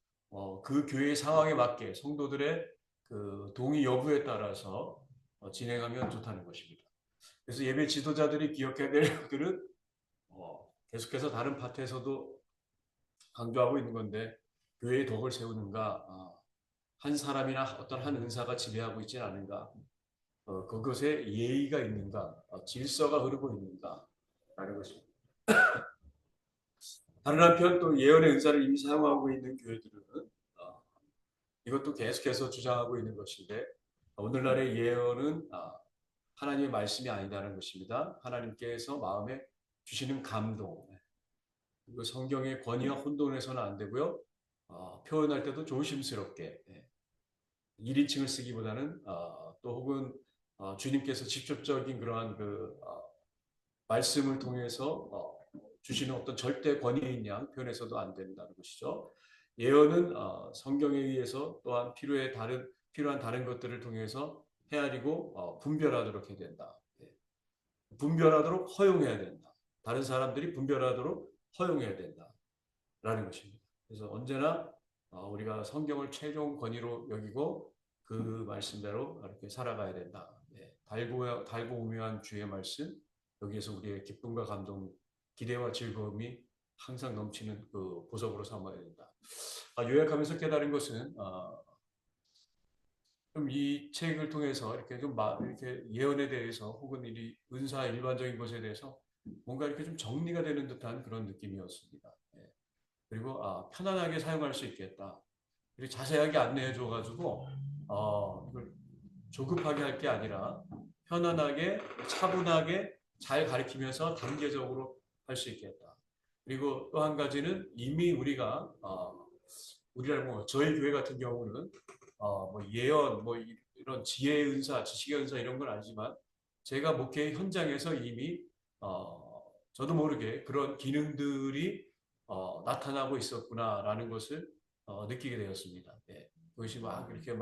그 교회의 상황에 맞게 성도들의 그 동의 여부에 따라서 진행하면 좋다는 것입니다. 그래서 예배 지도자들이 기억해야 될 것들은 계속해서 다른 파트에서도 강조하고 있는 건데 교회의 덕을 세우는가, 한 사람이나 어떤 한 은사가 지배하고 있지는 않은가, 그것에 예의가 있는가, 질서가 흐르고 있는가 라는 것입니다. 다른 한편 또 예언의 은사를 이미 사용하고 있는 교회들은 이것도 계속해서 주장하고 있는 것인데 오늘날의 예언은 하나님의 말씀이 아니다는 것입니다. 하나님께서 마음에 주시는 감동, 그리고 성경의 권위와 혼돈해서는 안 되고요. 표현할 때도 조심스럽게 1인칭을 쓰기보다는 또 혹은 주님께서 직접적인 그러한 말씀을 통해서 주시는 어떤 절대 권위인 양 표현해서도 안 된다는 것이죠. 예언은 성경에 의해서 또한 필요한 다른 것들을 통해서 헤아리고 분별하도록 해야 된다. 분별하도록 허용해야 된다. 다른 사람들이 분별하도록 허용해야 된다라는 것입니다. 그래서 언제나 우리가 성경을 최종 권위로 여기고 그 말씀대로 이렇게 살아가야 된다. 달고 오묘한 주의 말씀, 여기에서 우리의 기쁨과 감동, 기대와 즐거움이 항상 넘치는 그 보석으로 삼아야 된다. 요약하면서 깨달은 것은 좀 이 책을 통해서 이렇게 이렇게 예언에 대해서 혹은 이 은사 일반적인 것에 대해서 뭔가 이렇게 좀 정리가 되는 듯한 그런 느낌이었습니다. 그리고 편안하게 사용할 수 있겠다. 그리고 자세하게 안내해 줘가지고 이걸 조급하게 할 게 아니라 편안하게 차분하게 잘 가르치면서 단계적으로 할 수 있겠다. 그리고 또 한 가지는 이미 우리가 우리라 저희 교회 같은 경우는 뭐 예언 뭐 이런 지혜의 은사, 지식의 은사 이런 건 아니지만 제가 목회 현장에서 이미 저도 모르게 그런 기능들이 나타나고 있었구나라는 것을 느끼게 되었습니다. 그것이 막 이렇게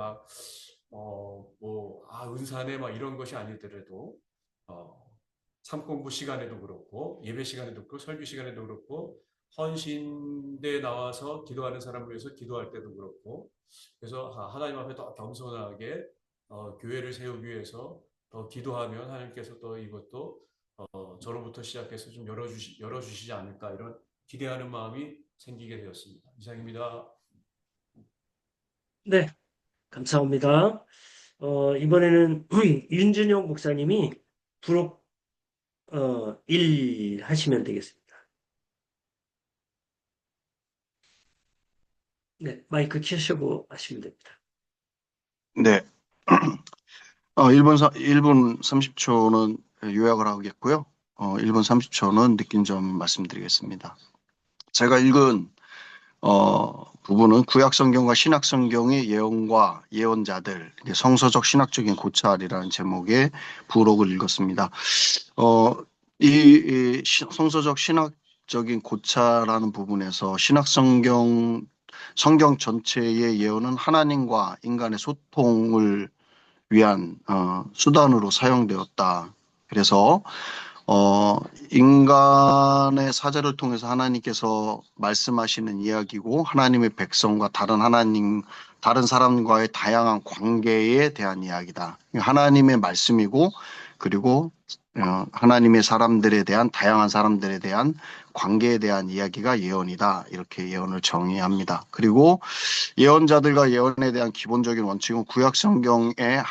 은사네 막 이런 것이 아니더라도 삶 공부 시간에도 그렇고 예배 시간에도 그렇고 설교 시간에도 그렇고 헌신대에 나와서 기도하는 사람을 위해서 기도할 때도 그렇고 그래서 하나님 앞에 더 겸손하게 교회를 세우기 위해서 더 기도하면 하나님께서 또 이것도 저로부터 시작해서 좀 열어주시지 않을까 이런 기대하는 마음이 생기게 되었습니다. 이상입니다. 네, 감사합니다. 이번에는 윤준용 목사님이 부록 1 하시면 되겠습니다. 네, 마이크 켜시고 하시면 됩니다. 네. 1분 30초는 요약을 하겠고요. 1분 30초는 느낀 점 말씀드리겠습니다. 제가 읽은 부분은 구약성경과 신약성경의 예언과 예언자들, 성서적 신학적인 고찰이라는 제목의 부록을 읽었습니다. 이 성서적 신학적인 고찰하는 부분에서 신약성경 성경 전체의 예언은 하나님과 인간의 소통을 위한 수단으로 사용되었다. 그래서 인간의 사자를 통해서 하나님께서 말씀하시는 이야기고 하나님의 백성과 다른 사람과의 다양한 관계에 대한 이야기다. 하나님의 말씀이고 그리고 하나님의 다양한 사람들에 대한 관계에 대한 이야기가 예언이다. 이렇게 예언을 정의합니다. 그리고 예언자들과 예언에 대한 기본적인 원칙은 구약 성경의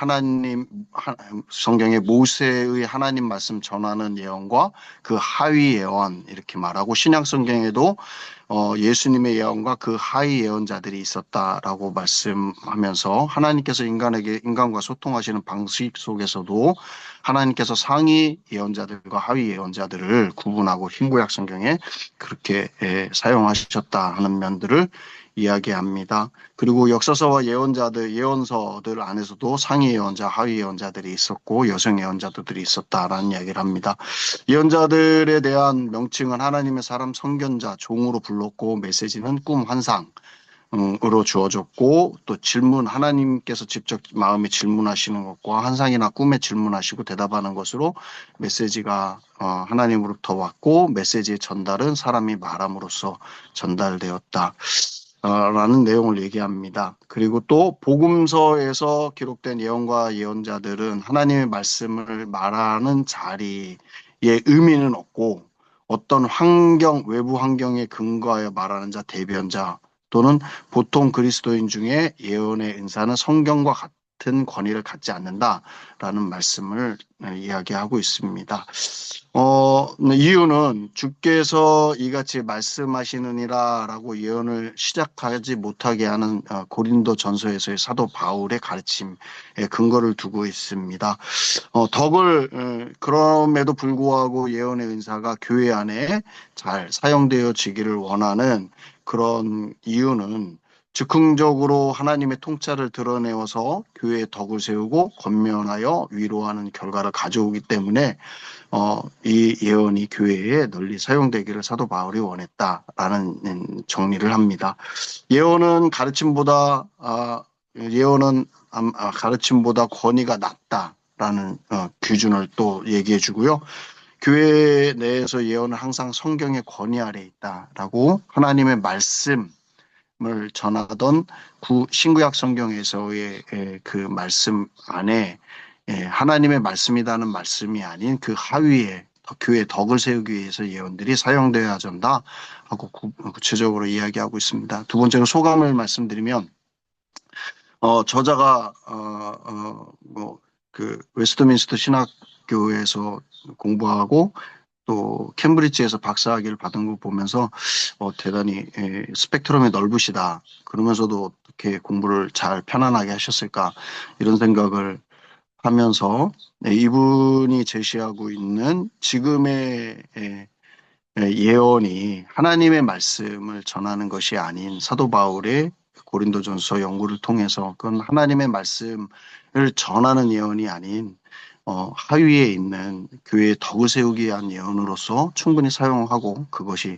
성경의 모세의 하나님 말씀 전하는 예언과 그 하위 예언 이렇게 말하고 신약 성경에도 예수님의 예언과 그 하위 예언자들이 있었다라고 말씀하면서 하나님께서 인간과 소통하시는 방식 속에서도 하나님께서 상위 예언자들과 하위 예언자들을 구분하고 흰구약 성경에 그렇게 사용하셨다 하는 면들을 이야기합니다. 그리고 역사서와 예언서들 안에서도 상위 예언자, 하위 예언자들이 있었고 여성 예언자들이 있었다라는 이야기를 합니다. 예언자들에 대한 명칭은 하나님의 사람 선견자, 종으로 불렀고 메시지는 꿈, 환상, 으로 주어졌고 또 하나님께서 직접 마음에 질문하시는 것과 환상이나 꿈에 질문하시고 대답하는 것으로 메시지가 하나님으로부터 왔고 메시지의 전달은 사람이 말함으로써 전달되었다. 라는 내용을 얘기합니다. 그리고 또 복음서에서 기록된 예언과 예언자들은 하나님의 말씀을 말하는 자리에 의미는 없고 어떤 외부 환경에 근거하여 말하는 자, 대변자 또는 보통 그리스도인 중에 예언의 은사는 성경과 같은 권위를 갖지 않는다라는 말씀을 이야기하고 있습니다. 이유는 주께서 이같이 말씀하시느니라라고 예언을 시작하지 못하게 하는 고린도 전서에서의 사도 바울의 가르침에 근거를 두고 있습니다. 그럼에도 불구하고 예언의 은사가 교회 안에 잘 사용되어지기를 원하는 그런 이유는 즉흥적으로 하나님의 통찰을 드러내어서 교회의 덕을 세우고 권면하여 위로하는 결과를 가져오기 때문에 이 예언이 교회에 널리 사용되기를 사도 바울이 원했다라는 정리를 합니다. 예언은 가르침보다 권위가 낮다라는 기준을 또 얘기해 주고요. 교회 내에서 예언은 항상 성경의 권위 아래 있다라고 하나님의 말씀을 전하던 신구약 성경에서의 그 말씀 안에 하나님의 말씀이라는 말씀이 아닌 그 하위에 교회의 덕을 세우기 위해서 예언들이 사용되어야 한다 하고 구체적으로 이야기하고 있습니다. 두 번째로 소감을 말씀드리면 저자가 웨스트민스터 신학교에서 공부하고 또 캠브리지에서 박사학위를 받은 걸 보면서 대단히 스펙트럼이 넓으시다. 그러면서도 어떻게 공부를 잘 편안하게 하셨을까 이런 생각을 하면서 이분이 제시하고 있는 지금의 예언이 하나님의 말씀을 전하는 것이 아닌 사도 바울의 고린도전서 연구를 통해서 그건 하나님의 말씀을 전하는 예언이 아닌 하위에 있는 교회의 덕을 세우기 위한 예언으로서 충분히 사용하고 그것이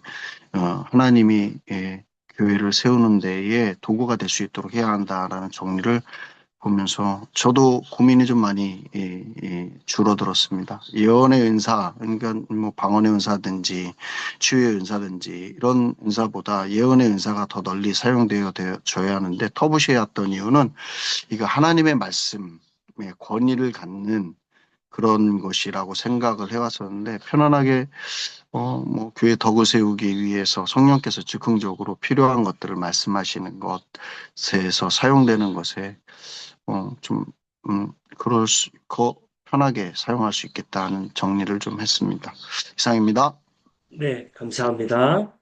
하나님이 교회를 세우는 데에 도구가 될 수 있도록 해야 한다라는 정리를 보면서 저도 고민이 좀 많이 줄어들었습니다. 예언의 은사, 그러니까 뭐 방언의 은사든지 치유의 은사든지 이런 은사보다 예언의 은사가 더 널리 사용되어져야 하는데 터부시해왔던 이유는 이거 하나님의 말씀의 권위를 갖는 그런 것이라고 생각을 해왔었는데 편안하게 뭐 교회 덕을 세우기 위해서 성령께서 즉흥적으로 필요한 것들을 말씀하시는 것에서 사용되는 것에 좀 편하게 사용할 수 있겠다는 정리를 좀 했습니다. 이상입니다. 네, 감사합니다.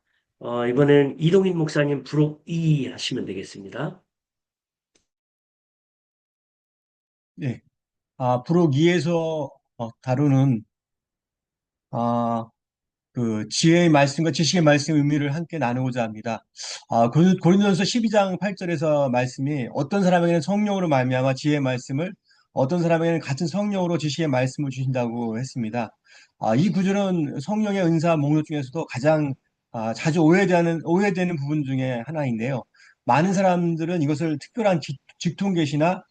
이번엔 이동인 목사님 부록 2 하시면 되겠습니다. 네. 부록 2에서 다루는 그 지혜의 말씀과 지식의 말씀의 의미를 함께 나누고자 합니다. 고린도전서 12장 8절에서 말씀이 어떤 사람에게는 성령으로 말미암아 지혜의 말씀을 어떤 사람에게는 같은 성령으로 지식의 말씀을 주신다고 했습니다. 이 구절은 성령의 은사 목록 중에서도 가장 자주 오해되는 부분 중에 하나인데요. 많은 사람들은 이것을 특별한 직통계시나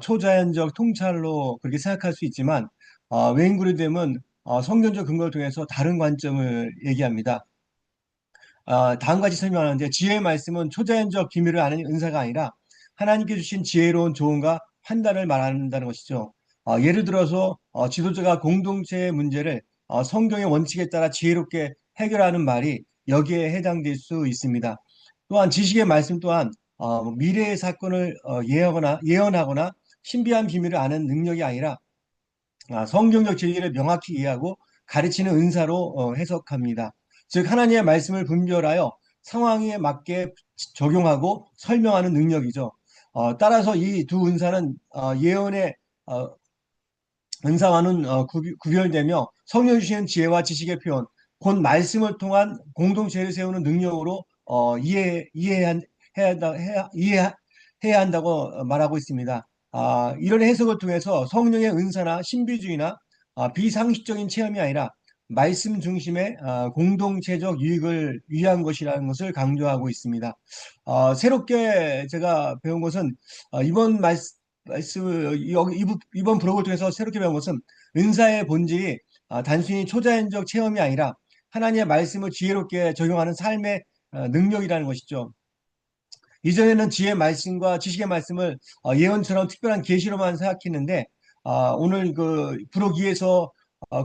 초자연적 통찰로 그렇게 생각할 수 있지만 웨인그루뎀은 성경적 근거를 통해서 다른 관점을 얘기합니다. 다음과 같이 설명하는데 지혜의 말씀은 초자연적 비밀을 아는 은사가 아니라 하나님께 주신 지혜로운 조언과 판단을 말한다는 것이죠. 예를 들어서 지도자가 공동체의 문제를 성경의 원칙에 따라 지혜롭게 해결하는 말이 여기에 해당될 수 있습니다. 또한 지식의 말씀 또한 미래의 사건을 예언하거나 신비한 비밀을 아는 능력이 아니라 성경적 진리를 명확히 이해하고 가르치는 은사로 해석합니다. 즉 하나님의 말씀을 분별하여 상황에 맞게 적용하고 설명하는 능력이죠. 따라서 이 두 은사는 예언의 은사와는 구별되며 성령 주시는 지혜와 지식의 표현, 곧 말씀을 통한 공동체를 세우는 능력으로 이해해야 한다고 말하고 있습니다. 이런 해석을 통해서 성령의 은사나 신비주의나 비상식적인 체험이 아니라 말씀 중심의 공동체적 유익을 위한 것이라는 것을 강조하고 있습니다. 새롭게 제가 배운 것은 이번 이번 브록을 통해서 새롭게 배운 것은 은사의 본질이 단순히 초자연적 체험이 아니라 하나님의 말씀을 지혜롭게 적용하는 삶의 능력이라는 것이죠. 이전에는 지혜의 말씀과 지식의 말씀을 예언처럼 특별한 계시로만 생각했는데 오늘 그 부록 2에서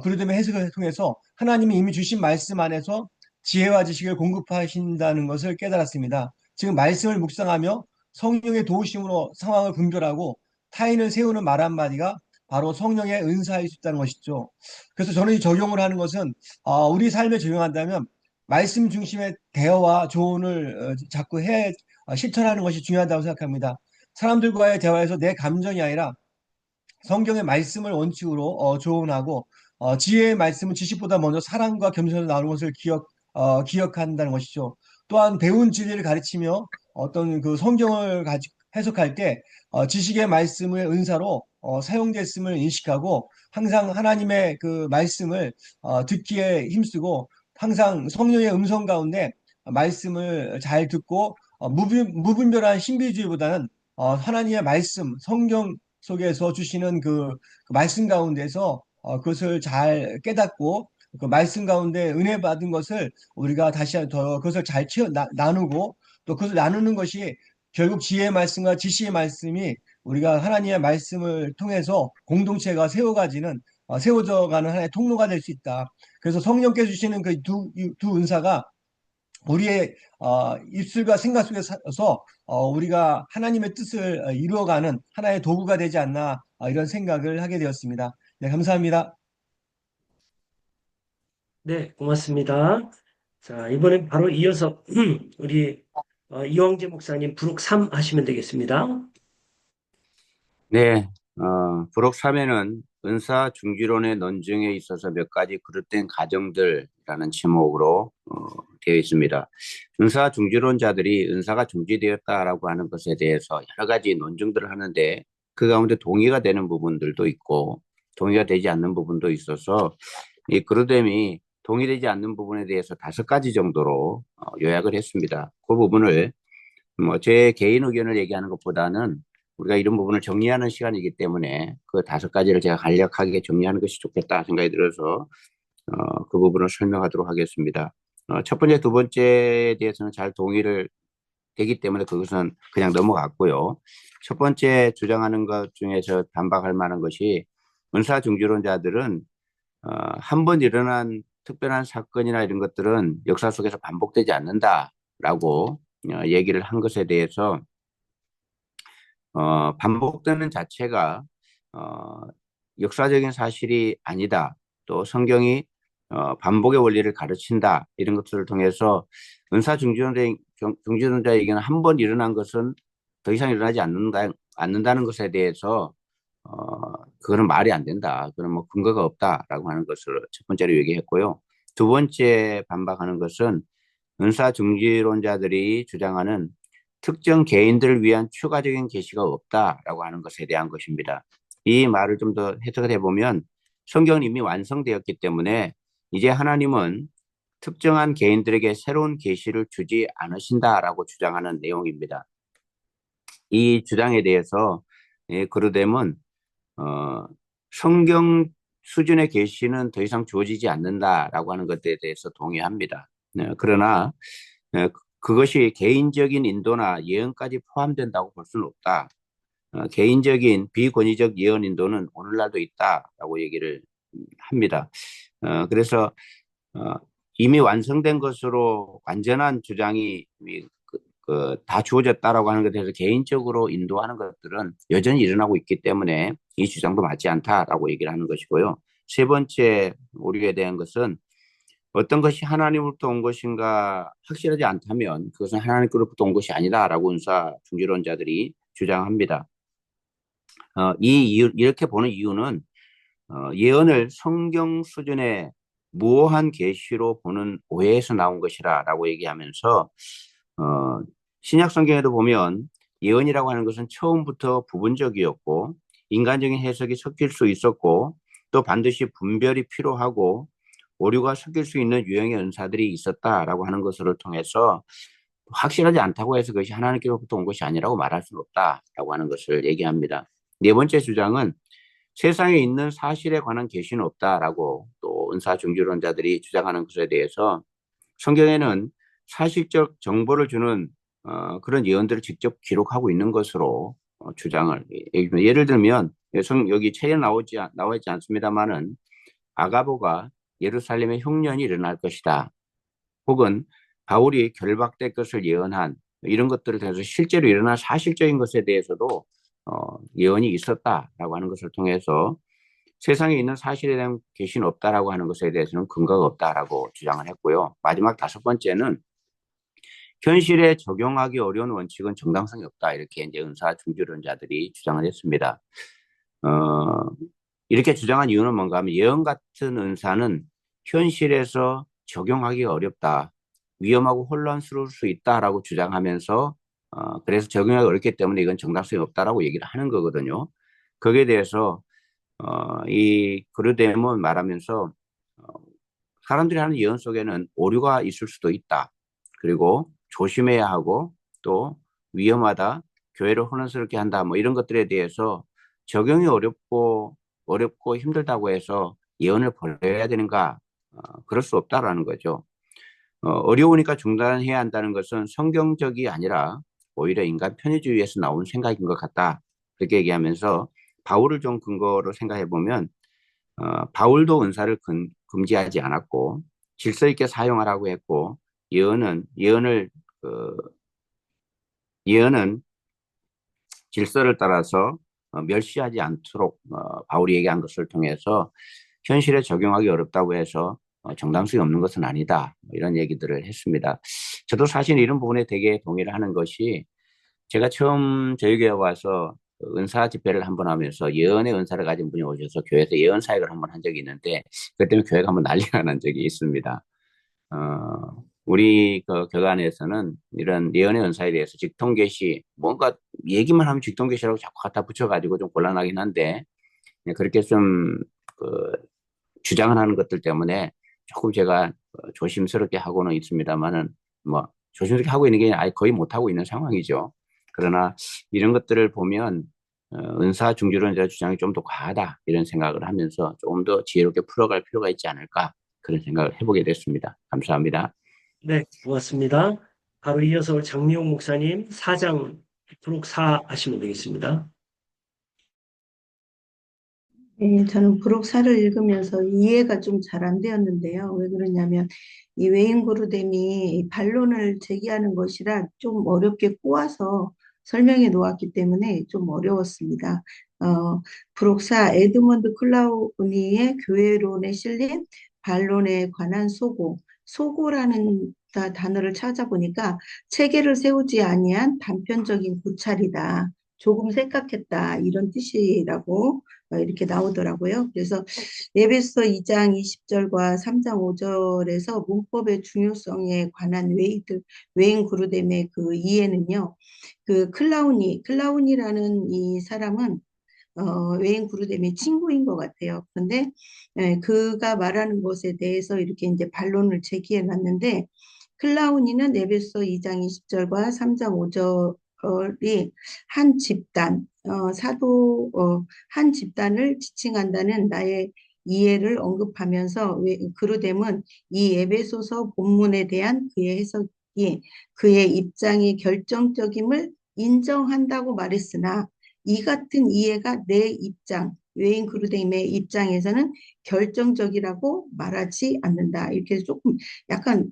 그리스도의 해석을 통해서 하나님이 이미 주신 말씀 안에서 지혜와 지식을 공급하신다는 것을 깨달았습니다. 지금 말씀을 묵상하며 성령의 도우심으로 상황을 분별하고 타인을 세우는 말 한마디가 바로 성령의 은사일 수 있다는 것이죠. 그래서 저는 이 적용을 하는 것은 우리 삶에 적용한다면 말씀 중심의 대화와 조언을 자꾸 실천하는 것이 중요하다고 생각합니다. 사람들과의 대화에서 내 감정이 아니라 성경의 말씀을 원칙으로 조언하고 지혜의 말씀은 지식보다 먼저 사랑과 겸손에서 나오는 것을 기억한다는 것이죠. 또한 배운 진리를 가르치며 어떤 그 성경을 해석할 때 지식의 말씀의 은사로 사용됐음을 인식하고 항상 하나님의 그 말씀을 듣기에 힘쓰고 항상 성령의 음성 가운데 말씀을 잘 듣고 무분별한 신비주의보다는 하나님의 말씀, 성경 속에서 주시는 그 말씀 가운데서 그것을 잘 깨닫고 그 말씀 가운데 은혜 받은 것을 우리가 다시 더 그것을 잘 나누고 또 그것을 나누는 것이 결국 지혜의 말씀과 지식의 말씀이 우리가 하나님의 말씀을 통해서 공동체가 세워져가는 하나의 통로가 될 수 있다. 그래서 성령께 주시는 그 두 은사가 우리의 입술과 생각 속에서 우리가 하나님의 뜻을 이루어가는 하나의 도구가 되지 않나 이런 생각을 하게 되었습니다. 네, 감사합니다. 네, 고맙습니다. 자, 이번엔 바로 이어서 우리 이왕재 목사님 부록 3 하시면 되겠습니다. 네, 부록 3에는 은사 중지론의 논증에 있어서 몇 가지 그릇된 가정들이라는 제목으로 되어 있습니다. 은사 중지론자들이 은사가 중지되었다라고 하는 것에 대해서 여러 가지 논증들을 하는데 그 가운데 동의가 되는 부분들도 있고 동의가 되지 않는 부분도 있어서 이 그릇됨이 동의되지 않는 부분에 대해서 5가지 정도로 요약을 했습니다. 그 부분을 제 개인 의견을 얘기하는 것보다는 우리가 이런 부분을 정리하는 시간이기 때문에 그 5가지를 제가 간략하게 정리하는 것이 좋겠다 생각이 들어서 그 부분을 설명하도록 하겠습니다. 첫 번째, 두 번째에 대해서는 잘 동의를 되기 때문에 그것은 그냥 넘어갔고요. 첫 번째 주장하는 것 중에서 반박할 만한 것이 은사 중지론자들은 한 번 일어난 특별한 사건이나 이런 것들은 역사 속에서 반복되지 않는다라고 얘기를 한 것에 대해서 반복되는 자체가 역사적인 사실이 아니다. 또 성경이 반복의 원리를 가르친다. 이런 것들을 통해서 은사 중지론자에게는 한 번 일어난 것은 더 이상 일어나지 않는다는 것에 대해서 그거는 말이 안 된다. 그건 뭐 근거가 없다라고 하는 것을 첫 번째로 얘기했고요. 두 번째 반박하는 것은 은사 중지론자들이 주장하는 특정 개인들을 위한 추가적인 계시가 없다라고 하는 것에 대한 것입니다. 이 말을 좀 더 해석을 해보면 성경은 이미 완성되었기 때문에 이제 하나님은 특정한 개인들에게 새로운 계시를 주지 않으신다라고 주장하는 내용입니다. 이 주장에 대해서 그르뎀은 성경 수준의 계시는 더 이상 주어지지 않는다라고 하는 것에 대해서 동의합니다. 그러나 그것이 개인적인 인도나 예언까지 포함된다고 볼 수는 없다. 개인적인 비권위적 예언 인도는 오늘날도 있다라고 얘기를 합니다. 그래서 이미 완성된 것으로 완전한 주장이 다 주어졌다라고 하는 것에 대해서 개인적으로 인도하는 것들은 여전히 일어나고 있기 때문에 이 주장도 맞지 않다라고 얘기를 하는 것이고요. 세 번째 오류에 대한 것은 어떤 것이 하나님으로부터 온 것인가 확실하지 않다면 그것은 하나님으로부터 온 것이 아니다라고 은사 중지론자들이 주장합니다. 이렇게 보는 이유는 예언을 성경 수준의 무오한 계시로 보는 오해에서 나온 것이라고 얘기하면서 신약 성경에도 보면 예언이라고 하는 것은 처음부터 부분적이었고 인간적인 해석이 섞일 수 있었고 또 반드시 분별이 필요하고 오류가 섞일 수 있는 유형의 은사들이 있었다라고 하는 것을 통해서 확실하지 않다고 해서 그것이 하나님께로부터 온 것이 아니라고 말할 수는 없다라고 하는 것을 얘기합니다. 네 번째 주장은 세상에 있는 사실에 관한 계시는 없다라고 또 은사 중지론자들이 주장하는 것에 대해서 성경에는 사실적 정보를 주는 그런 예언들을 직접 기록하고 있는 것으로 주장을 예를 들면 여기 책에 나와 있지 않습니다만은 아가보가 예루살렘에 흉년이 일어날 것이다. 혹은 바울이 결박될 것을 예언한 이런 것들을 통해서 실제로 일어난 사실적인 것에 대해서도 예언이 있었다라고 하는 것을 통해서 세상에 있는 사실에 대한 계시는 없다라고 하는 것에 대해서는 근거가 없다라고 주장을 했고요. 마지막 다섯 번째는 현실에 적용하기 어려운 원칙은 정당성이 없다. 이렇게 이제 은사 중지론자들이 주장을 했습니다. 이렇게 주장한 이유는 뭔가 하면 예언 같은 은사는 현실에서 적용하기가 어렵다. 위험하고 혼란스러울 수 있다라고 주장하면서 그래서 적용하기 어렵기 때문에 이건 정당성이 없다라고 얘기를 하는 거거든요. 거기에 대해서 이 그르뎀은 말하면서 사람들이 하는 예언 속에는 오류가 있을 수도 있다. 그리고 조심해야 하고 또 위험하다, 교회를 혼란스럽게 한다, 뭐 이런 것들에 대해서 적용이 어렵고 힘들다고 해서 예언을 버려야 되는가? 그럴 수 없다라는 거죠. 어려우니까 중단해야 한다는 것은 성경적이 아니라 오히려 인간 편의주의에서 나온 생각인 것 같다. 그렇게 얘기하면서 바울을 좀 근거로 생각해 보면 바울도 은사를 금지하지 않았고 질서 있게 사용하라고 했고 예언은 질서를 따라서 멸시하지 않도록 바울이 얘기한 것을 통해서 현실에 적용하기 어렵다고 해서 정당성이 없는 것은 아니다. 이런 얘기들을 했습니다. 저도 사실 이런 부분에 되게 동의를 하는 것이 제가 처음 저희 교회 와서 은사 집회를 한번 하면서 예언의 은사를 가진 분이 오셔서 교회에서 예언 사역을 한번 한 적이 있는데 그때 때문에 교회가 한번 난리가 난 적이 있습니다. 우리 그 교단에서는 이런 예언의 은사에 대해서 직통계시 뭔가 얘기만 하면 직통계시라고 자꾸 갖다 붙여가지고 좀 곤란하긴 한데 그렇게 좀 주장을 하는 것들 때문에 조금 제가 조심스럽게 하고는 있습니다만은 뭐 조심스럽게 하고 있는 게 아예 거의 못 하고 있는 상황이죠. 그러나 이런 것들을 보면 은사 중지론자 주장이 좀 더 과하다 이런 생각을 하면서 조금 더 지혜롭게 풀어갈 필요가 있지 않을까 그런 생각을 해보게 됐습니다. 감사합니다. 네, 고맙습니다. 바로 이어서 우리 장미용 목사님 4장 부록 4 하시면 되겠습니다. 네, 저는 부록사를 읽으면서 이해가 좀 잘 안 되었는데요. 왜 그러냐면 이 외인고르뎀이 반론을 제기하는 것이라 좀 어렵게 꼬아서 설명해 놓았기 때문에 좀 어려웠습니다. 부록사 에드먼드 클라우니의 교회론에 실린 반론에 관한 소고라는 단어를 찾아보니까 체계를 세우지 아니한 단편적인 고찰이다. 조금 생각했다 이런 뜻이라고 이렇게 나오더라고요. 그래서 에베소 2장 20절과 3장 5절에서 문법의 중요성에 관한 웨인 그루뎀의 그 이해는요. 그 클라운이라는 이 사람은 웨인 그루뎀의 친구인 것 같아요. 그런데 그가 말하는 것에 대해서 이렇게 이제 반론을 제기해 놨는데 클라우니는 에베소 2장 20절과 3장 5절이 한 집단, 한 집단을 지칭한다는 나의 이해를 언급하면서 그루뎀은 이 에베소서 본문에 대한 그의 해석이 그의 입장이 결정적임을 인정한다고 말했으나 이 같은 이해가 내 입장, 웨인 그루뎀의 입장에서는 결정적이라고 말하지 않는다. 이렇게 조금 약간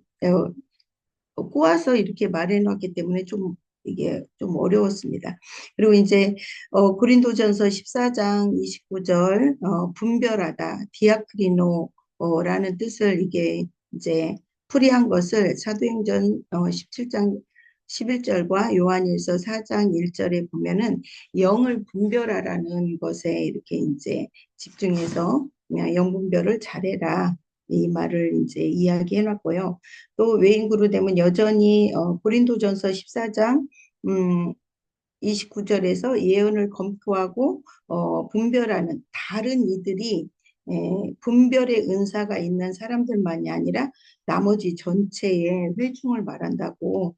꼬아서 이렇게 말해놨기 때문에 좀 이게 좀 어려웠습니다. 그리고 이제 고린도전서 14장 29절 분별하다 디아크리노라는 뜻을 이게 이제 풀이한 것을 사도행전 17장 11절과 요한일서 4장 1절에 보면은 영을 분별하라는 것에 이렇게 이제 집중해서 그냥 영 분별을 잘해라 이 말을 이제 이야기해 놨고요. 또 외인그루 되면 여전히 고린도전서 14장 29절에서 예언을 검토하고 분별하는 다른 이들이 분별의 은사가 있는 사람들만이 아니라 나머지 전체의 회중을 말한다고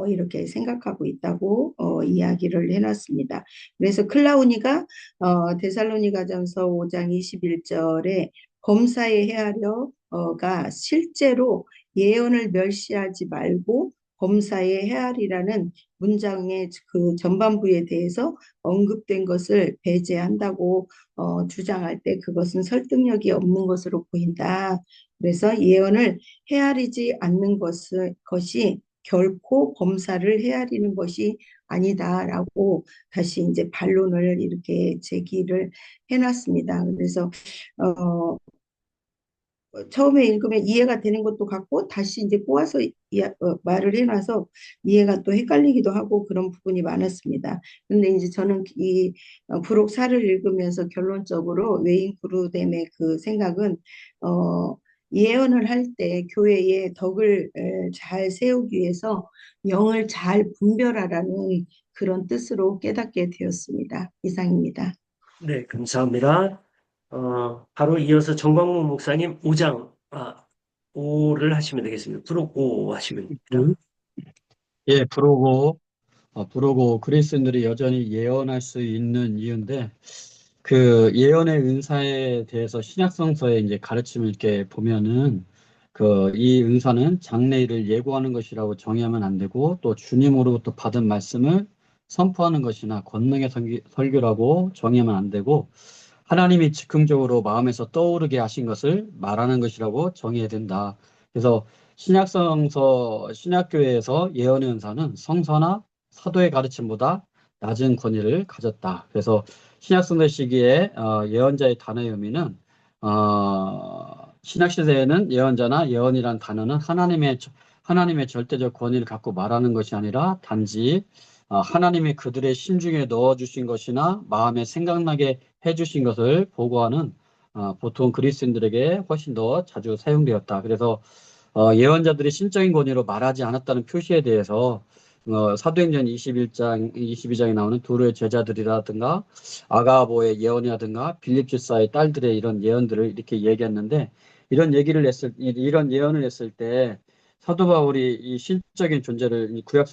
이렇게 생각하고 있다고 이야기를 해놨습니다. 그래서 클라우니가 데살로니가전서 5장 21절에 범사에 헤아려가 실제로 예언을 멸시하지 말고 범사에 헤아리라는 문장의 그 전반부에 대해서 언급된 것을 배제한다고 주장할 때 그것은 설득력이 없는 것으로 보인다. 그래서 예언을 헤아리지 않는 것이 결코 범사를 헤아리는 것이 아니다라고 다시 이제 반론을 이렇게 제기를 해놨습니다. 그래서 처음에 읽으면 이해가 되는 것도 같고 다시 이제 꼬아서 말을 해놔서 이해가 또 헷갈리기도 하고 그런 부분이 많았습니다. 근데 이제 저는 이 부록 4를 읽으면서 결론적으로 웨인 그루뎀의 그 생각은 예언을 할 때 교회의 덕을 잘 세우기 위해서 영을 잘 분별하라는 그런 뜻으로 깨닫게 되었습니다. 이상입니다. 네, 감사합니다. 바로 이어서 정광훈 목사님 5를 하시면 되겠습니다. 부록 5 하시면 됩니다. 예, 부르고 그리스도인들이 여전히 예언할 수 있는 이유인데, 그 예언의 은사에 대해서 신약성서에 이제 가르침을 이렇게 보면은, 이 은사는 장래일을 예고하는 것이라고 정의하면 안 되고, 또 주님으로부터 받은 말씀을 선포하는 것이나 권능의 설교라고 정의하면 안 되고, 하나님이 즉흥적으로 마음에서 떠오르게 하신 것을 말하는 것이라고 정의해야 된다. 그래서 신약교회에서 예언의 은사는 성서나 사도의 가르침보다 낮은 권위를 가졌다. 그래서 신약성서 시기에 예언자의 단어의 의미는 신약시대에는 예언자나 예언이란 단어는 하나님의 절대적 권위를 갖고 말하는 것이 아니라 단지 하나님이 그들의 심중에 넣어주신 것이나 마음에 생각나게 해주신 것을 보고하는 보통 그리스도인들에게 훨씬 더 자주 사용되었다. 그래서 예언자들이 신적인 권위로 말하지 않았다는 표시에 대해서 사도행전 22장에 나오는 두루의 제자들이라든가 아가보의 예언이라든가 빌립 집사의 딸들의 이런 예언들을 이렇게 얘기했는데, 이런 예언을 했을 때 사도 바울이 이 신적인 존재를 구약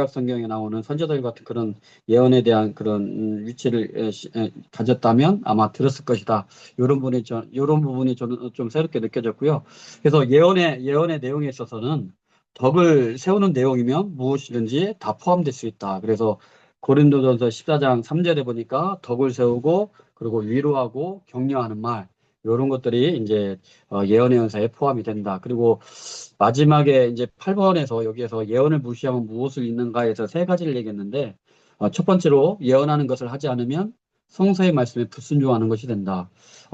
성경에 나오는 선지자들 같은 그런 예언에 대한 그런 위치를 가졌다면 아마 들었을 것이다. 이런 부분이 저는 좀 새롭게 느껴졌고요. 그래서 예언의 내용에 있어서는 덕을 세우는 내용이면 무엇이든지 다 포함될 수 있다. 그래서 고린도전서 14장 3절에 보니까 덕을 세우고 그리고 위로하고 격려하는 말, 이런 것들이 이제 예언의 은사에 포함이 된다. 그리고 마지막에 이제 8번에서 여기에서 예언을 무시하면 무엇을 잊는가에서 세 가지를 얘기했는데, 첫 번째로 예언하는 것을 하지 않으면 성서의 말씀에 불순종하는 것이 된다.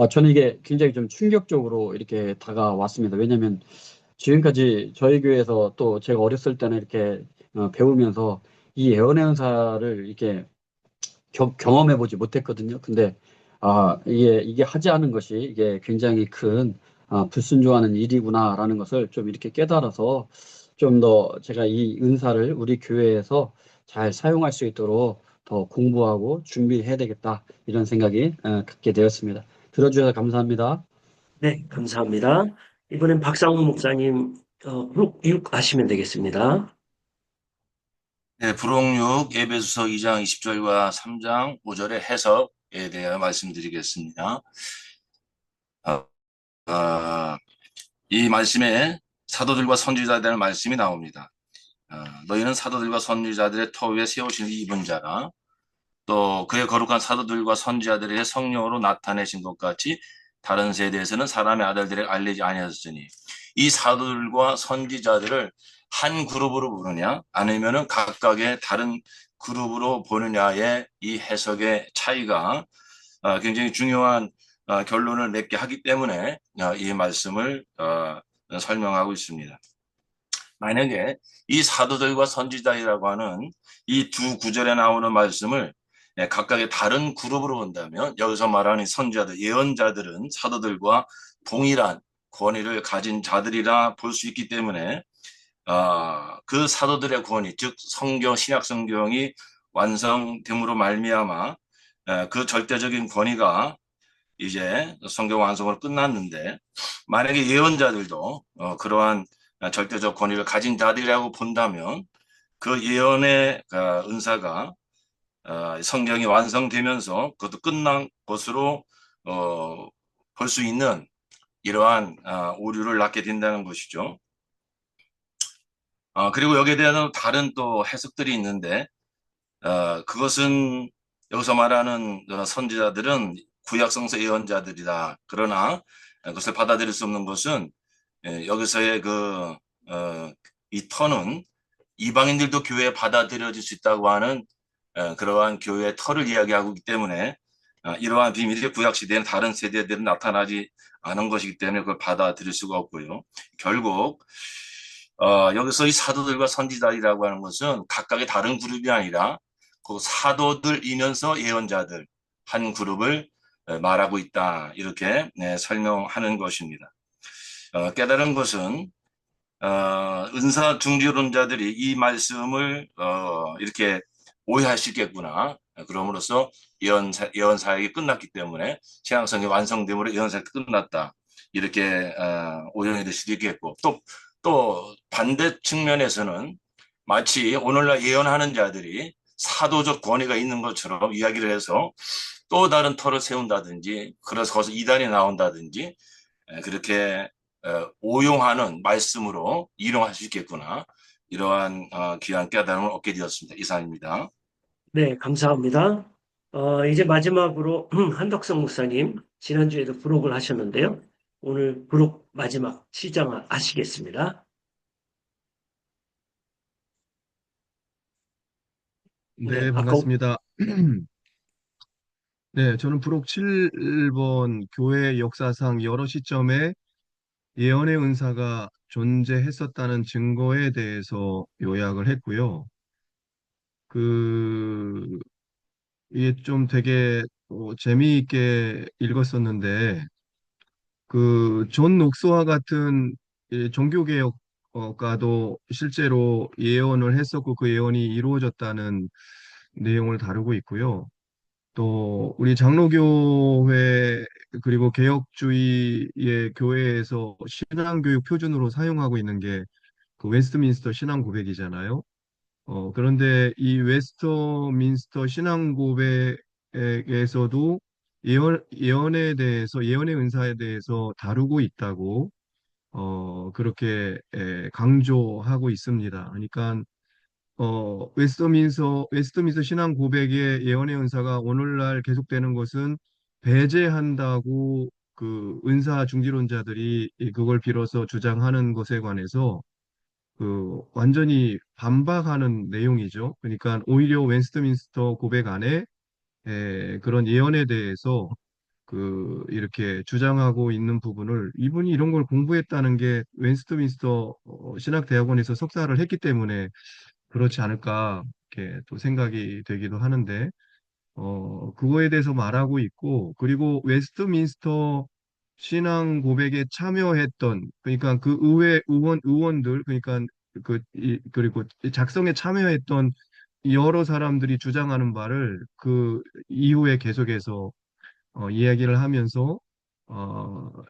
저는 이게 굉장히 좀 충격적으로 이렇게 다가왔습니다. 왜냐하면 지금까지 저희 교회에서 또 제가 어렸을 때는 이렇게 배우면서 이 예언의 은사를 이렇게 경험해 보지 못했거든요. 근데 이게 하지 않은 것이 이게 굉장히 큰 불순종하는 일이구나라는 것을 좀 이렇게 깨달아서 좀 더 제가 이 은사를 우리 교회에서 잘 사용할 수 있도록 더 공부하고 준비해야 되겠다, 이런 생각이 갖게 되었습니다. 들어주셔서 감사합니다. 네, 감사합니다. 이번엔 박상훈 목사님 부록 6 하시면 되겠습니다. 네, 부록 6 에베소서 2장 20절과 3장 5절의 해석에 대해 말씀드리겠습니다. 이 말씀에 사도들과 선지자에 대한 말씀이 나옵니다. 너희는 사도들과 선지자들의 터 위에 세우신 입은 자라, 또 그의 거룩한 사도들과 선지자들의 성령으로 나타내신 것 같이 다른 세대에서는 사람의 아들들에게 알리지 아니하였으니, 이 사도들과 선지자들을 한 그룹으로 보느냐 아니면은 각각의 다른 그룹으로 보느냐의 이 해석의 차이가 굉장히 중요한 결론을 맺게 하기 때문에 이 말씀을 설명하고 있습니다. 만약에 이 사도들과 선지자이라고 하는 이 두 구절에 나오는 말씀을 각각의 다른 그룹으로 본다면, 여기서 말하는 선지자들, 예언자들은 사도들과 동일한 권위를 가진 자들이라 볼 수 있기 때문에 그 사도들의 권위, 즉 신약 성경이 완성됨으로 말미암아 그 절대적인 권위가 이제 성경 완성으로 끝났는데, 만약에 예언자들도 그러한 절대적 권위를 가진 자들이라고 본다면 그 예언의 은사가 성경이 완성되면서 그것도 끝난 것으로 볼 수 있는 이러한 오류를 낳게 된다는 것이죠. 그리고 여기에 대한 다른 또 해석들이 있는데, 그것은 여기서 말하는 선지자들은 구약성서 예언자들이다. 그러나 그것을 받아들일 수 없는 것은 여기서의 이 터는 이방인들도 교회에 받아들여질 수 있다고 하는 그러한 교회의 터를 이야기하고 있기 때문에 이러한 비밀이 구약 시대에는 다른 세대들은 나타나지 않은 것이기 때문에 그걸 받아들일 수가 없고요. 결국 여기서 이 사도들과 선지자이라고 하는 것은 각각의 다른 그룹이 아니라 그 사도들이면서 예언자들 한 그룹을 말하고 있다. 이렇게 설명하는 것입니다. 깨달은 것은 은사 중지론자들이 이 말씀을 이렇게 오해할 수 있겠구나. 그럼으로써 예언 사역이 끝났기 때문에 신약성경이 완성됨으로 예언 사역이 끝났다. 이렇게 오해이 될 수도 있겠고 또 반대 측면에서는 마치 오늘날 예언하는 자들이 사도적 권위가 있는 것처럼 이야기를 해서 또 다른 터를 세운다든지 그래서 거기서 이단이 나온다든지 그렇게 오용하는 말씀으로 이용할 수 있겠구나. 이러한 귀한 깨달음을 얻게 되었습니다. 이상입니다. 네, 감사합니다. 이제 마지막으로 한덕성 목사님, 지난주에도 부록을 하셨는데요. 오늘 부록 마지막 시작하시겠습니다. 네, 네, 아까 반갑습니다. 네, 저는 부록 7번 교회 역사상 여러 시점에 예언의 은사가 존재했었다는 증거에 대해서 요약을 했고요. 그, 이게 좀 되게 재미있게 읽었었는데, 존 녹스와 같은 이 종교개혁가도 실제로 예언을 했었고 그 예언이 이루어졌다는 내용을 다루고 있고요. 또 우리 장로교회 그리고 개혁주의의 교회에서 신앙교육 표준으로 사용하고 있는 게 그 웨스트민스터 신앙 고백이잖아요. 그런데 이 웨스트민스터 신앙 고백에서도 예언에 대해서 예언의 은사에 대해서 다루고 있다고 그렇게 강조하고 있습니다. 그러니까 웨스트민스터 신앙 고백의 예언의 은사가 오늘날 계속되는 것은 배제한다고 그 은사 중지론자들이 그걸 빌어서 주장하는 것에 관해서 완전히 반박하는 내용이죠. 그러니까 오히려 웨스트민스터 고백 안에 그런 예언에 대해서 이렇게 주장하고 있는 부분을 이분이 이런 걸 공부했다는 게 웨스트민스터 신학대학원에서 석사를 했기 때문에 그렇지 않을까 이렇게 또 생각이 되기도 하는데 그거에 대해서 말하고 있고 그리고 웨스트민스터 신앙 고백에 참여했던 그러니까 그 의원들 그러니까 그리고 작성에 참여했던 여러 사람들이 주장하는 바를 그 이후에 계속해서 이야기를 하면서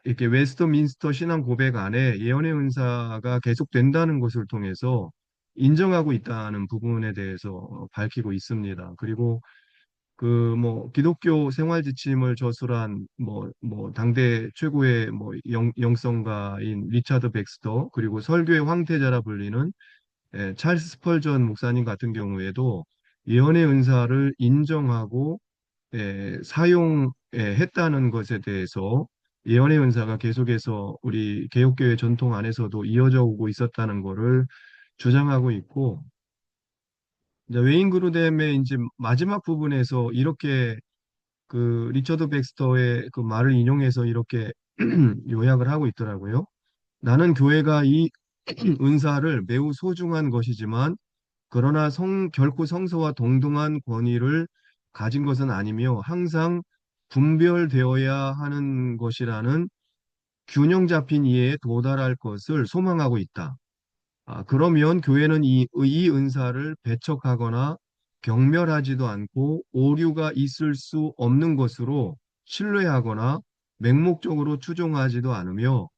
이렇게 웨스트민스터 신앙 고백 안에 예언의 은사가 계속된다는 것을 통해서 인정하고 있다는 부분에 대해서 밝히고 있습니다. 그리고 기독교 생활 지침을 저술한 당대 최고의 영성가인 리차드 백스터 그리고 설교의 황태자라 불리는 찰스 스펄전 목사님 같은 경우에도 예언의 은사를 인정하고 사용했다는 것에 대해서 예언의 은사가 계속해서 우리 개혁교회 전통 안에서도 이어져 오고 있었다는 것을 주장하고 있고 이제 웨인 그루뎀의 이제 마지막 부분에서 이렇게 리처드 백스터의 그 말을 인용해서 이렇게 요약을 하고 있더라고요. 나는 교회가 이 은사를 매우 소중한 것이지만 그러나 결코 성서와 동등한 권위를 가진 것은 아니며 항상 분별되어야 하는 것이라는 균형 잡힌 이해에 도달할 것을 소망하고 있다. 그러면 교회는 이 은사를 배척하거나 경멸하지도 않고 오류가 있을 수 없는 것으로 신뢰하거나 맹목적으로 추종하지도 않으며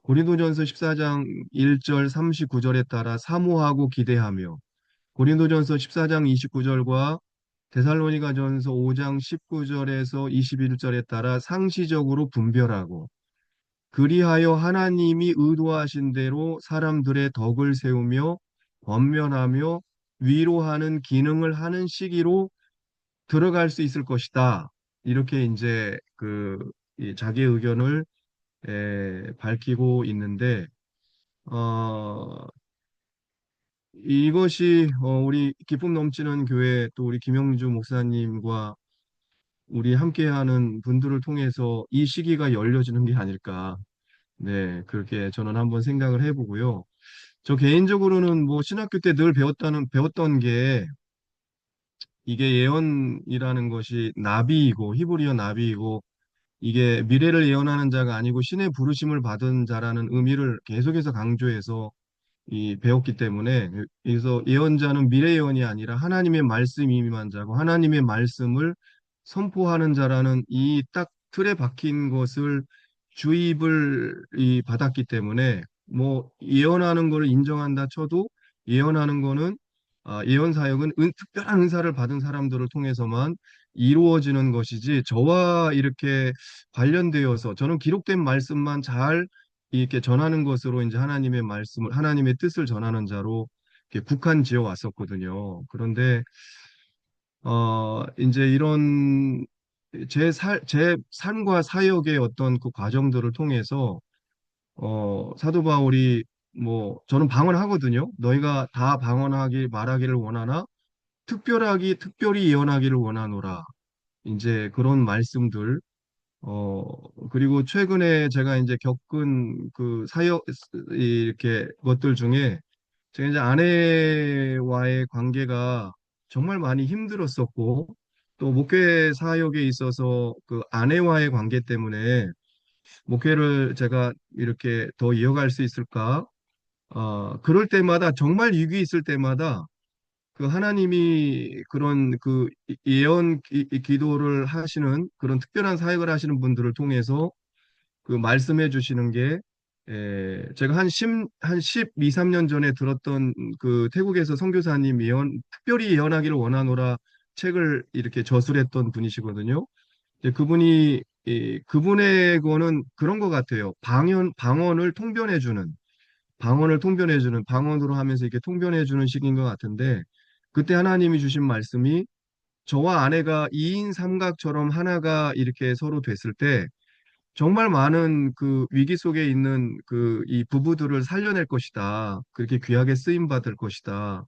고린도전서 14장 1절 39절에 따라 사모하고 기대하며 고린도전서 14장 29절과 데살로니가전서 5장 19절에서 21절에 따라 상시적으로 분별하고 그리하여 하나님이 의도하신 대로 사람들의 덕을 세우며 권면하며 위로하는 기능을 하는 시기로 들어갈 수 있을 것이다. 이렇게 이제 이 자기 의견을 밝히고 있는데 이것이 우리 기쁨 넘치는 교회 또 우리 김영주 목사님과 우리 함께하는 분들을 통해서 이 시기가 열려지는 게 아닐까. 네, 그렇게 저는 한번 생각을 해보고요. 저 개인적으로는 뭐 신학교 때 늘 배웠던 게 이게 예언이라는 것이 나비이고 히브리어 나비이고 이게 미래를 예언하는 자가 아니고 신의 부르심을 받은 자라는 의미를 계속해서 강조해서 배웠기 때문에 그래서 예언자는 미래 예언이 아니라 하나님의 말씀이 임한 자고 하나님의 말씀을 선포하는 자라는 이 딱 틀에 박힌 것을 주입을 받았기 때문에 뭐 예언하는 거를 인정한다 쳐도 예언하는 거는 예언 사역은 특별한 은사를 받은 사람들을 통해서만 이루어지는 것이지 저와 이렇게 관련되어서 저는 기록된 말씀만 잘 이렇게 전하는 것으로 이제 하나님의 말씀을 하나님의 뜻을 전하는 자로 이렇게 국한지어 왔었거든요. 그런데 이제 이런 제 삶과 사역의 어떤 그 과정들을 통해서 사도 바울이 뭐 저는 방언하거든요. 너희가 다 말하기를 원하나 특별히 예언하기를 원하노라. 이제 그런 말씀들 그리고 최근에 제가 이제 겪은 그 이렇게 것들 중에 제가 이제 아내와의 관계가 정말 많이 힘들었었고, 또 목회 사역에 있어서 그 아내와의 관계 때문에 목회를 제가 이렇게 더 이어갈 수 있을까? 그럴 때마다 정말 위기 있을 때마다 그 하나님이 그런 그 예언 기도를 하시는 그런 특별한 사역을 하시는 분들을 통해서 그 말씀해 주시는 게 제가 한 12, 13년 전에 들었던 그 태국에서 선교사님 특별히 예언하기를 원하노라 책을 이렇게 저술했던 분이시거든요. 이제 그분의 거는 그런 것 같아요. 방언을 통변해주는 방언으로 하면서 이렇게 통변해주는 식인 것 같은데 그때 하나님이 주신 말씀이 저와 아내가 2인 삼각처럼 하나가 이렇게 서로 됐을 때 정말 많은 그 위기 속에 있는 그 이 부부들을 살려낼 것이다. 그렇게 귀하게 쓰임 받을 것이다.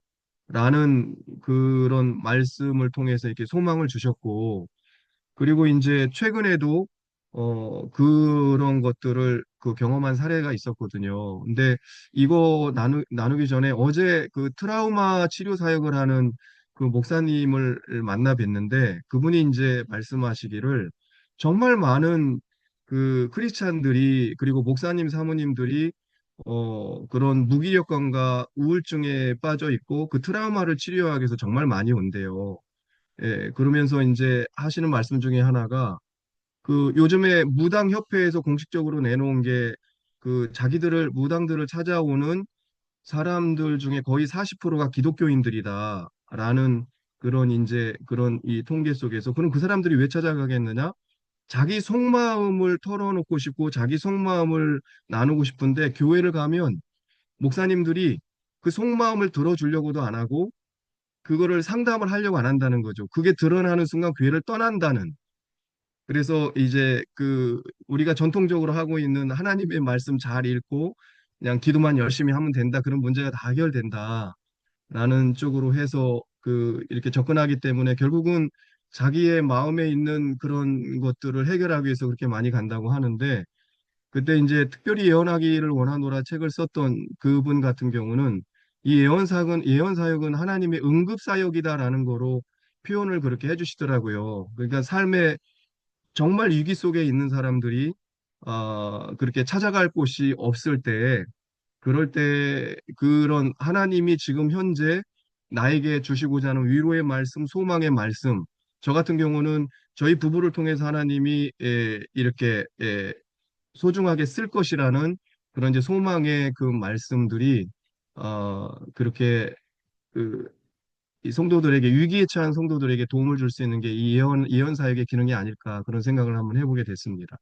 라는 그런 말씀을 통해서 이렇게 소망을 주셨고 그리고 이제 최근에도 그런 것들을 그 경험한 사례가 있었거든요. 근데 이거 나누기 전에 어제 그 트라우마 치료 사역을 하는 그 목사님을 만나 뵀는데 그분이 이제 말씀하시기를 정말 많은 그 크리스찬들이 그리고 목사님 사모님들이 그런 무기력감과 우울증에 빠져 있고 그 트라우마를 치료하기 위해서 정말 많이 온대요. 예, 그러면서 이제 하시는 말씀 중에 하나가 그 요즘에 무당협회에서 공식적으로 내놓은 게 그 무당들을 찾아오는 사람들 중에 거의 40%가 기독교인들이다라는 그런 이제 그런 이 통계 속에서 그럼 그 사람들이 왜 찾아가겠느냐? 자기 속마음을 털어놓고 싶고 자기 속마음을 나누고 싶은데 교회를 가면 목사님들이 그 속마음을 들어주려고도 안 하고 그거를 상담을 하려고 안 한다는 거죠. 그게 드러나는 순간 교회를 떠난다는. 그래서 이제 그 우리가 전통적으로 하고 있는 하나님의 말씀 잘 읽고 그냥 기도만 열심히 하면 된다. 그런 문제가 다 해결된다라는 쪽으로 해서 그 이렇게 접근하기 때문에 결국은 자기의 마음에 있는 그런 것들을 해결하기 위해서 그렇게 많이 간다고 하는데 그때 이제 특별히 예언하기를 원하노라 책을 썼던 그분 같은 경우는 이 예언 사역은 하나님의 응급 사역이다라는 거로 표현을 그렇게 해주시더라고요. 그러니까 삶에 정말 위기 속에 있는 사람들이 그렇게 찾아갈 곳이 없을 때 그럴 때 그런 하나님이 지금 현재 나에게 주시고자 하는 위로의 말씀, 소망의 말씀. 저 같은 경우는 저희 부부를 통해서 하나님이 이렇게 소중하게 쓸 것이라는 그런 이제 소망의 그 말씀들이 그렇게 그 이 성도들에게 위기에 처한 성도들에게 도움을 줄 수 있는 게 이 예언 사역의 기능이 아닐까 그런 생각을 한번 해보게 됐습니다.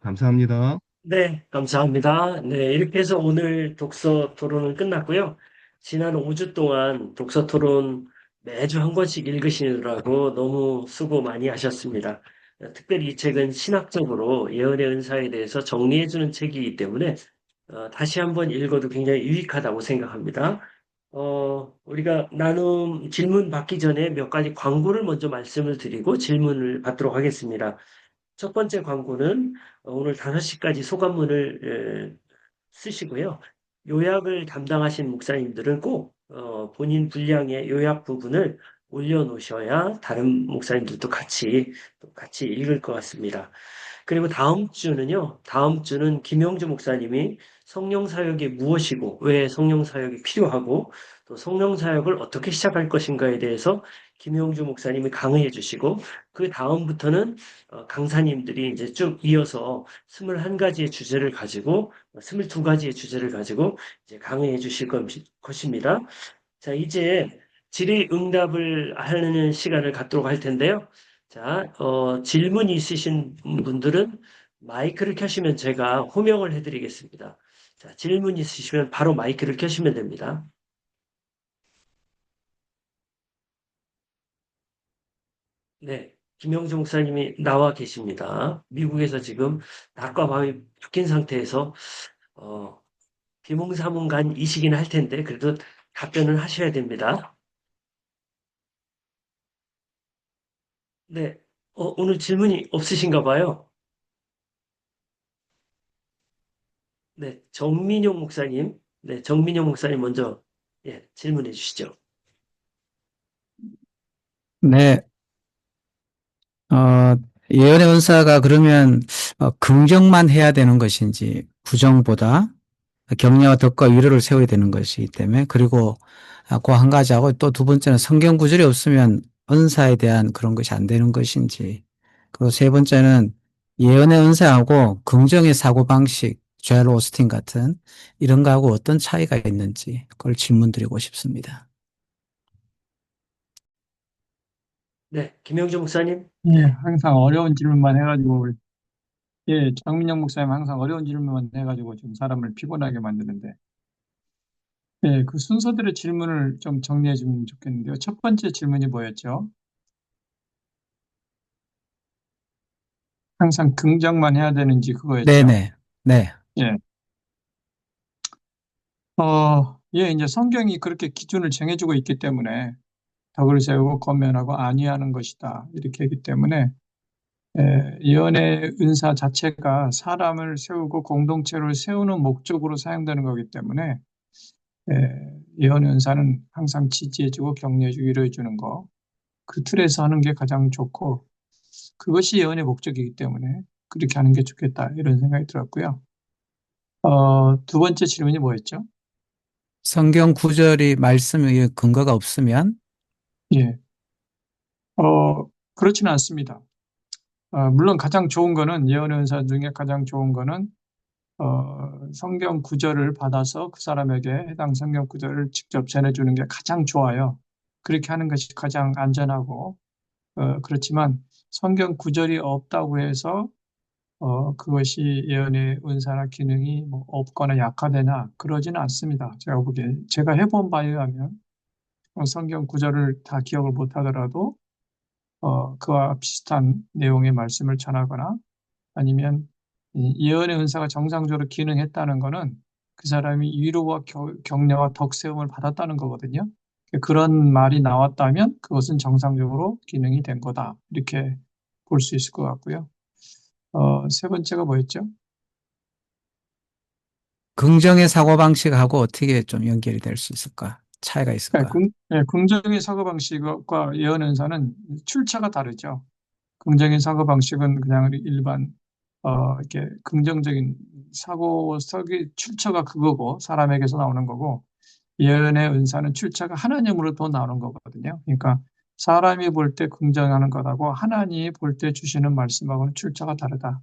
감사합니다. 네, 감사합니다. 네, 이렇게 해서 오늘 독서 토론은 끝났고요. 지난 5주 동안 독서 토론 매주 한 권씩 읽으시느라고 너무 수고 많이 하셨습니다. 특별히 이 책은 신학적으로 예언의 은사에 대해서 정리해주는 책이기 때문에 다시 한번 읽어도 굉장히 유익하다고 생각합니다. 우리가 나눔 질문 받기 전에 몇 가지 광고를 먼저 말씀을 드리고 질문을 받도록 하겠습니다. 첫 번째 광고는 오늘 5시까지 소감문을 쓰시고요. 요약을 담당하신 목사님들은 꼭 본인 분량의 요약 부분을 올려놓으셔야 다른 목사님들도 같이 읽을 것 같습니다. 그리고 다음 주는요, 다음 주는 김영주 목사님이 성령 사역이 무엇이고 왜 성령 사역이 필요하고 또 성령 사역을 어떻게 시작할 것인가에 대해서 김영주 목사님이 강의해 주시고 그 다음부터는 강사님들이 이제 쭉 이어서 21가지의 주제를 가지고 22가지의 주제를 가지고 이제 강의해 주실 것입니다. 자, 이제 질의응답을 하는 시간을 갖도록 할 텐데요. 자, 질문이 있으신 분들은 마이크를 켜시면 제가 호명을 해드리겠습니다. 자, 질문 있으시면 바로 마이크를 켜시면 됩니다. 네, 김영주 목사님이 나와 계십니다. 미국에서 지금 낮과 밤이 바뀐 상태에서 어, 비몽사몽간이시긴 할 텐데 그래도 답변을 하셔야 됩니다. 네, 오늘 질문이 없으신가 봐요. 네, 정민용 목사님. 네, 정민용 목사님 먼저 질문해 주시죠. 네, 예언의 은사가 그러면 긍정만 해야 되는 것인지 부정보다 격려와 덕과 위로를 세워야 되는 것이기 때문에 그리고 그 한 가지하고 또 두 번째는 성경 구절이 없으면 은사에 대한 그런 것이 안 되는 것인지 그리고 세 번째는 예언의 은사하고 긍정의 사고방식, 조엘 오스틴 같은 이런 거하고 어떤 차이가 있는지 그걸 질문드리고 싶습니다. 네, 김영주 목사님. 예, 항상 어려운 질문만 해가지고, 장민영 목사님 항상 어려운 질문만 해가지고 좀 사람을 피곤하게 만드는데, 그 순서대로 질문을 좀 정리해 주면 좋겠는데요. 첫 번째 질문이 뭐였죠? 항상 긍정만 해야 되는지 그거였죠? 네네, 네. 예. 이제 성경이 그렇게 기준을 정해주고 있기 때문에 덕을 세우고 권면하고 안위하는 것이다. 이렇게 했기 때문에 예언의 은사 자체가 사람을 세우고 공동체를 세우는 목적으로 사용되는 거기 때문에 예언의 은사는 항상 지지해주고 격려해주고 위로해주는 거, 그 틀에서 하는 게 가장 좋고 그것이 예언의 목적이기 때문에 그렇게 하는 게 좋겠다 이런 생각이 들었고요. 두 번째 질문이 뭐였죠? 성경 구절이 말씀에 근거가 없으면 예, 그렇지는 않습니다. 물론 가장 좋은 거는 예언의 은사 중에 가장 좋은 거는 성경 구절을 받아서 그 사람에게 해당 성경 구절을 직접 전해주는 게 가장 좋아요. 그렇게 하는 것이 가장 안전하고 그렇지만 성경 구절이 없다고 해서 그것이 예언의 은사나 기능이 뭐 없거나 약하거나 그러지는 않습니다. 제가 보기에 제가 해본 바에 의하면 성경 구절을 다 기억을 못하더라도 그와 비슷한 내용의 말씀을 전하거나 아니면 이 예언의 은사가 정상적으로 기능했다는 것은 그 사람이 위로와 격려와 덕세움을 받았다는 거거든요. 그런 말이 나왔다면 그것은 정상적으로 기능이 된 거다. 이렇게 볼 수 있을 것 같고요. 세 번째가 뭐였죠? 긍정의 사고방식하고 어떻게 좀 연결이 될 수 있을까? 차이가 있을까? 긍정의 사고방식과 예언 은사는 출처가 다르죠. 긍정의 사고방식은 그냥 일반 이렇게 긍정적인 사고의 출처가 그거고 사람에게서 나오는 거고 예언의 은사는 출처가 하나님으로부터 나오는 거거든요. 그러니까 사람이 볼 때 긍정하는 것하고 하나님이 볼 때 주시는 말씀하고는 출처가 다르다.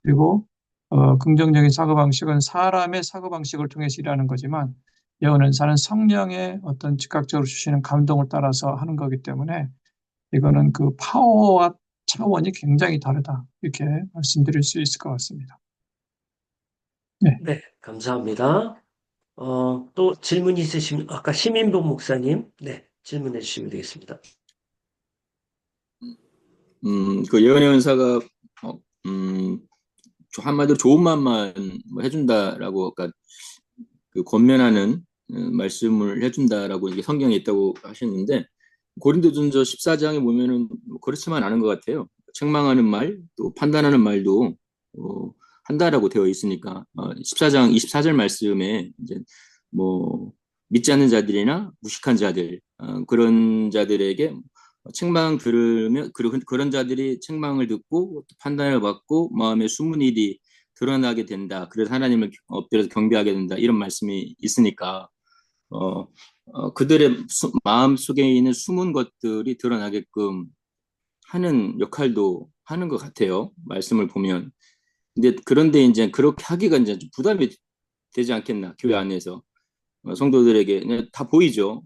그리고 긍정적인 사고방식은 사람의 사고방식을 통해서 일하는 거지만 예언 은사는 성령의 어떤 즉각적으로 주시는 감동을 따라서 하는 거기 때문에 이거는 그 파워와 차원이 굉장히 다르다. 이렇게 말씀드릴 수 있을 것 같습니다. 네. 네, 감사합니다. 또 질문 있으시면 아까 시민복 목사님, 네, 질문해 주시면 되겠습니다. 그 예언의 은사가 한마디로 좋은 말만 뭐 해준다라고, 그러니까 그 권면하는 말씀을 해준다라고 이게 성경에 있다고 하셨는데 고린도전서 14장에 보면은 뭐 그렇지만 않은 것 같아요. 책망하는 말, 또 판단하는 말도 한다라고 되어 있으니까 14장 24절 말씀에 이제 뭐 믿지 않는 자들이나 무식한 자들 그런 자들에게 책망 들으면 그런 자들이 책망을 듣고 판단을 받고 마음에 숨은 일이 드러나게 된다. 그래서 하나님을 엎드려서 경배하게 된다. 이런 말씀이 있으니까 그들의 마음 속에 있는 숨은 것들이 드러나게끔 하는 역할도 하는 것 같아요. 말씀을 보면. 근데 그런데 이제 그렇게 하기가 이제 좀 부담이 되지 않겠나, 교회 안에서. 성도들에게 그냥 다 보이죠.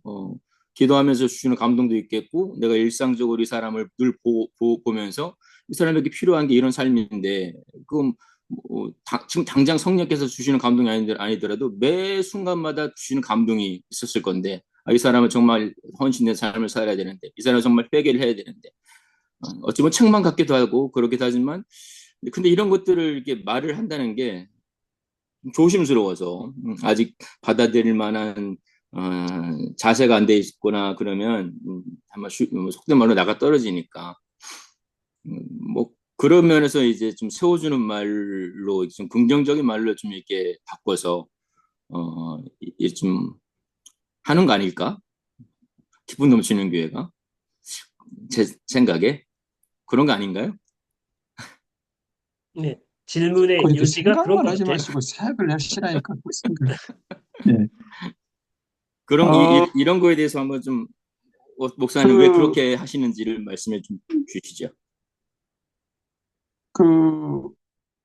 기도하면서 주시는 감동도 있겠고, 내가 일상적으로 이 사람을 늘 보면서 이 사람에게 필요한 게 이런 삶인데, 그럼 지금 당장 성령께서 주시는 감동이 아니더라도 매 순간마다 주시는 감동이 있었을 건데, 이 사람은 정말 헌신된 삶을 살아야 되는데, 이 사람은 정말 회개를 해야 되는데, 어찌 보면 책망 같기도 하고 그렇기도 하지만, 근데 이런 것들을 이렇게 말을 한다는 게 조심스러워서 아직 받아들일 만한 자세가 안 돼 있거나 그러면 아마 속된 말로 나가 떨어지니까 뭐 그런 면에서 이제 좀 세워주는 말로 좀 긍정적인 말로 좀 이렇게 바꿔서 이게 좀 하는 거 아닐까? 기분 넘치는 교회가 제 생각에 그런 거 아닌가요? 네, 질문의 이렇게 요지가 그런 생각만 것 하지 같아요. 마시고 사역을 하시라니까 그 생각. 네. 그런 어, 이런 거에 대해서 한번 좀 목사님 왜 그, 그렇게 하시는지를 말씀해 좀 주시죠. 그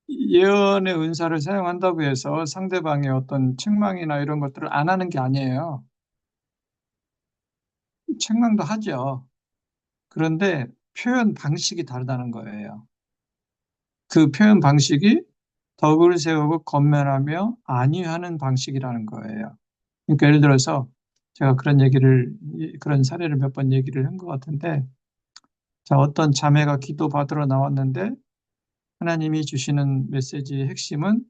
예언의 은사를 사용한다고 해서 상대방의 어떤 책망이나 이런 것들을 안 하는 게 아니에요. 책망도 하죠. 그런데 표현 방식이 다르다는 거예요. 그 표현 방식이 덕을 세우고 권면하며 안위하는 방식이라는 거예요. 그러니까 예를 들어서 제가 그런 사례를 몇 번 얘기를 한 것 같은데, 자, 어떤 자매가 기도 받으러 나왔는데 하나님이 주시는 메시지의 핵심은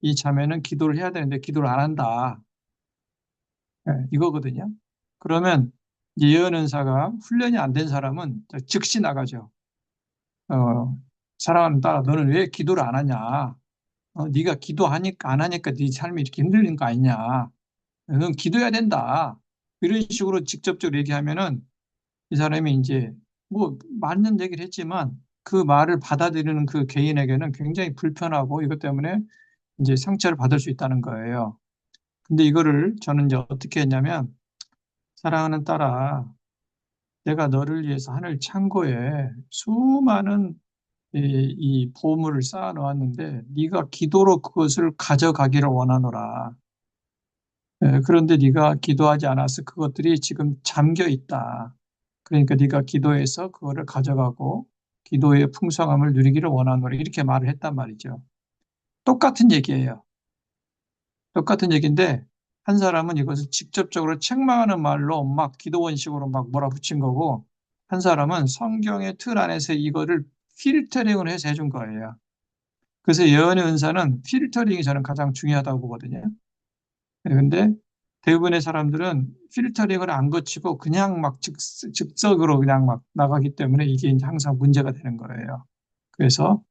이 자매는 기도를 해야 되는데 기도를 안 한다. 이거거든요. 그러면 예언 은사가 훈련이 안 된 사람은 즉시 나가죠. 사랑하는 딸아, 너는 왜 기도를 안 하냐? 네가 기도하니까 안 하니까 네 삶이 이렇게 힘들는 거 아니냐? 넌 기도해야 된다. 이런 식으로 직접적으로 얘기하면은 이 사람이 이제 뭐 맞는 얘기를 했지만 그 말을 받아들이는 그 개인에게는 굉장히 불편하고 이것 때문에 이제 상처를 받을 수 있다는 거예요. 근데 이거를 저는 이제 어떻게 했냐면 사랑하는 딸아, 내가 너를 위해서 하늘 창고에 수많은 이 보물을 쌓아 놓았는데 네가 기도로 그것을 가져가기를 원하노라. 그런데 네가 기도하지 않아서 그것들이 지금 잠겨 있다. 그러니까 네가 기도해서 그거를 가져가고 기도의 풍성함을 누리기를 원하노라. 이렇게 말을 했단 말이죠. 똑같은 얘기예요. 똑같은 얘기인데 한 사람은 이것을 직접적으로 책망하는 말로 막 기도원식으로 막 몰아붙인 거고 한 사람은 성경의 틀 안에서 이거를 필터링을 해서 해준 거예요. 그래서 예언의 은사는 필터링이 저는 가장 중요하다고 보거든요. 그런데 대부분의 사람들은 필터링을 안 거치고 그냥 막 즉석으로 그냥 막 나가기 때문에 이게 이제 항상 문제가 되는 거예요. 그래서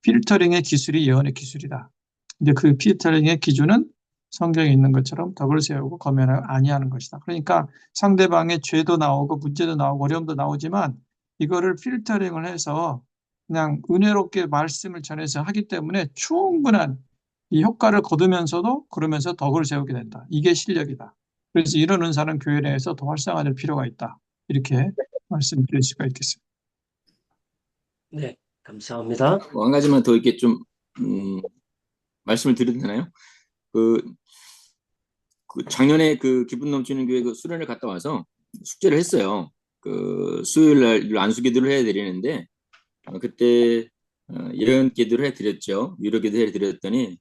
필터링의 기술이 예언의 기술이다. 근데 그 필터링의 기준은 성경에 있는 것처럼 덕을 세우고 검연을 아니하는 것이다. 그러니까 상대방의 죄도 나오고 문제도 나오고 어려움도 나오지만 이거를 필터링을 해서 그냥 은혜롭게 말씀을 전해서 하기 때문에 충분한 이 효과를 거두면서도 그러면서 덕을 세우게 된다. 이게 실력이다. 그래서 이런 은사는 교회 내에서 더 활성화될 필요가 있다. 이렇게 말씀드릴 수가 있겠습니다. 네, 감사합니다. 한 가지만 더 이렇게 좀 말씀을 드려도 되나요? 그 작년에 그 기분 넘치는 교회 그 수련을 갔다 와서 숙제를 했어요. 그 수요일 날 안수기도를 해야 되는데 그때 예언 기도를 해드렸죠. 위로 기도 해드렸더니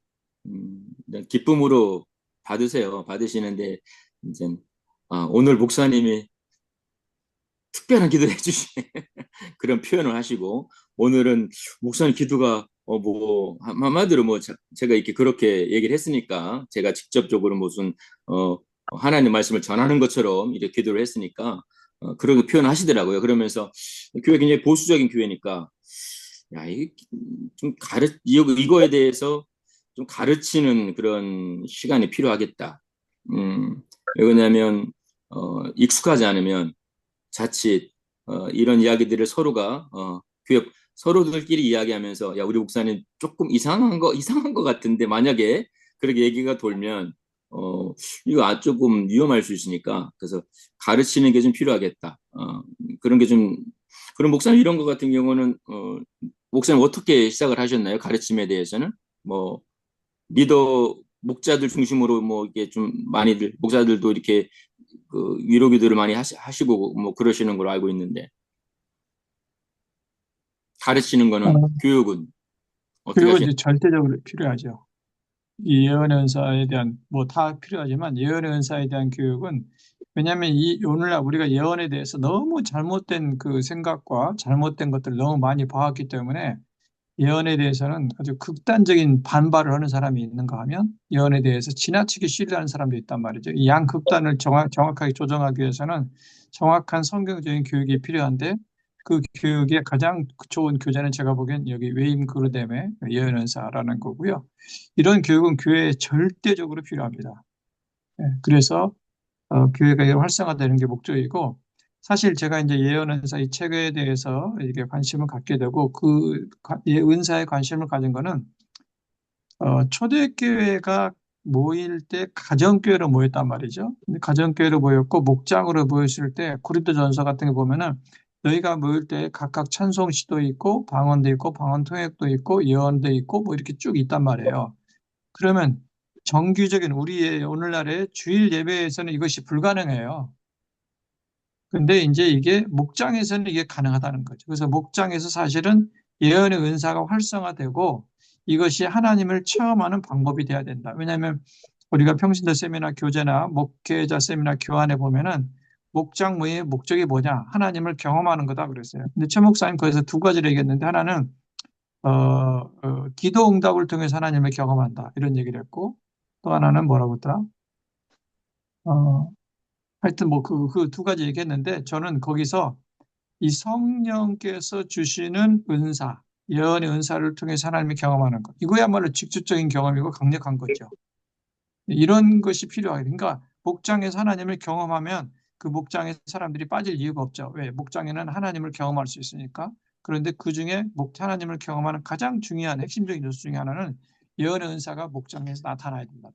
기쁨으로 받으세요. 받으시는데 이제 오늘 목사님이 특별한 기도를 해주시네. 그런 표현을 하시고 오늘은 목사님 기도가 뭐 한마디로 뭐 제가 이렇게 그렇게 얘기를 했으니까 제가 직접적으로 무슨 하나님 말씀을 전하는 것처럼 이렇게 기도를 했으니까 그런 표현하시더라고요. 그러면서 교회 굉장히 보수적인 교회니까 야, 이거에 대해서 좀 가르치는 그런 시간이 필요하겠다. 왜냐하면 익숙하지 않으면 자칫 이런 이야기들을 교회 서로들끼리 이야기하면서 야, 우리 목사님 조금 이상한 거 같은데 만약에 그렇게 얘기가 돌면 이거 조금 위험할 수 있으니까 그래서 가르치는 게 좀 필요하겠다. 그런 게 좀 그런 목사님 이런 거 같은 경우는 목사님 어떻게 시작을 하셨나요? 가르침에 대해서는 뭐 목자들 중심으로 뭐 이게 좀 많이들 목사들도 이렇게 그 위로 기도를 많이 하시고 뭐 그러시는 걸로 알고 있는데 가르치는 어, 거는 교육은 어떻게 교육은 하시나요? 이제 절대적으로 필요하죠. 이 예언의 은사에 대한 뭐 다 필요하지만 예언의 은사에 대한 교육은 왜냐하면 이 오늘날 우리가 예언에 대해서 너무 잘못된 그 생각과 잘못된 것들을 너무 많이 봐왔기 때문에 예언에 대해서는 아주 극단적인 반발을 하는 사람이 있는가 하면 예언에 대해서 지나치게 신뢰하는 사람도 있단 말이죠. 이 양극단을 정확하게 조정하기 위해서는 정확한 성경적인 교육이 필요한데 그 교육의 가장 좋은 교재는 제가 보기엔 여기 웨임 그루뎀의 예언은사라는 거고요. 이런 교육은 교회에 절대적으로 필요합니다. 그래서 교회가 활성화되는 게 목적이고 사실 제가 이제 예언은사 이 책에 대해서 이게 관심을 갖게 되고 은사에 관심을 가진 거는 초대교회가 모일 때 가정교회로 모였단 말이죠. 근데 가정교회로 모였고 목장으로 모였을 때 고린도전서 같은 거 보면은 너희가 모일 때 각각 찬송시도 있고 방언도 있고 방언 통역도 있고 예언도 있고 뭐 이렇게 쭉 있단 말이에요. 그러면 정규적인 우리의 오늘날의 주일 예배에서는 이것이 불가능해요. 근데 이제 이게 목장에서는 이게 가능하다는 거죠. 그래서 목장에서 사실은 예언의 은사가 활성화되고 이것이 하나님을 체험하는 방법이 돼야 된다. 왜냐하면 우리가 평신도 세미나 교제나 목회자 세미나 교환에 보면은 목장 모임의 목적이 뭐냐? 하나님을 경험하는 거다 그랬어요. 근데 최 목사님 거기서 두 가지를 얘기했는데 하나는 기도 응답을 통해서 하나님을 경험한다 이런 얘기를 했고 또 하나는 뭐라고 했더라? 하여튼 뭐 그 두 가지 얘기했는데 저는 거기서 이 성령께서 주시는 은사, 예언의 은사를 통해서 하나님을 경험하는 것. 이거야말로 직접적인 경험이고 강력한 거죠. 이런 것이 필요하게. 그러니까 목장에서 하나님을 경험하면 그 목장에 사람들이 빠질 이유가 없죠. 왜? 목장에는 하나님을 경험할 수 있으니까. 그런데 그 중에 하나님을 경험하는 가장 중요한 핵심적인 요소 중에 하나는 예언의 은사가 목장에서 나타나야 된다.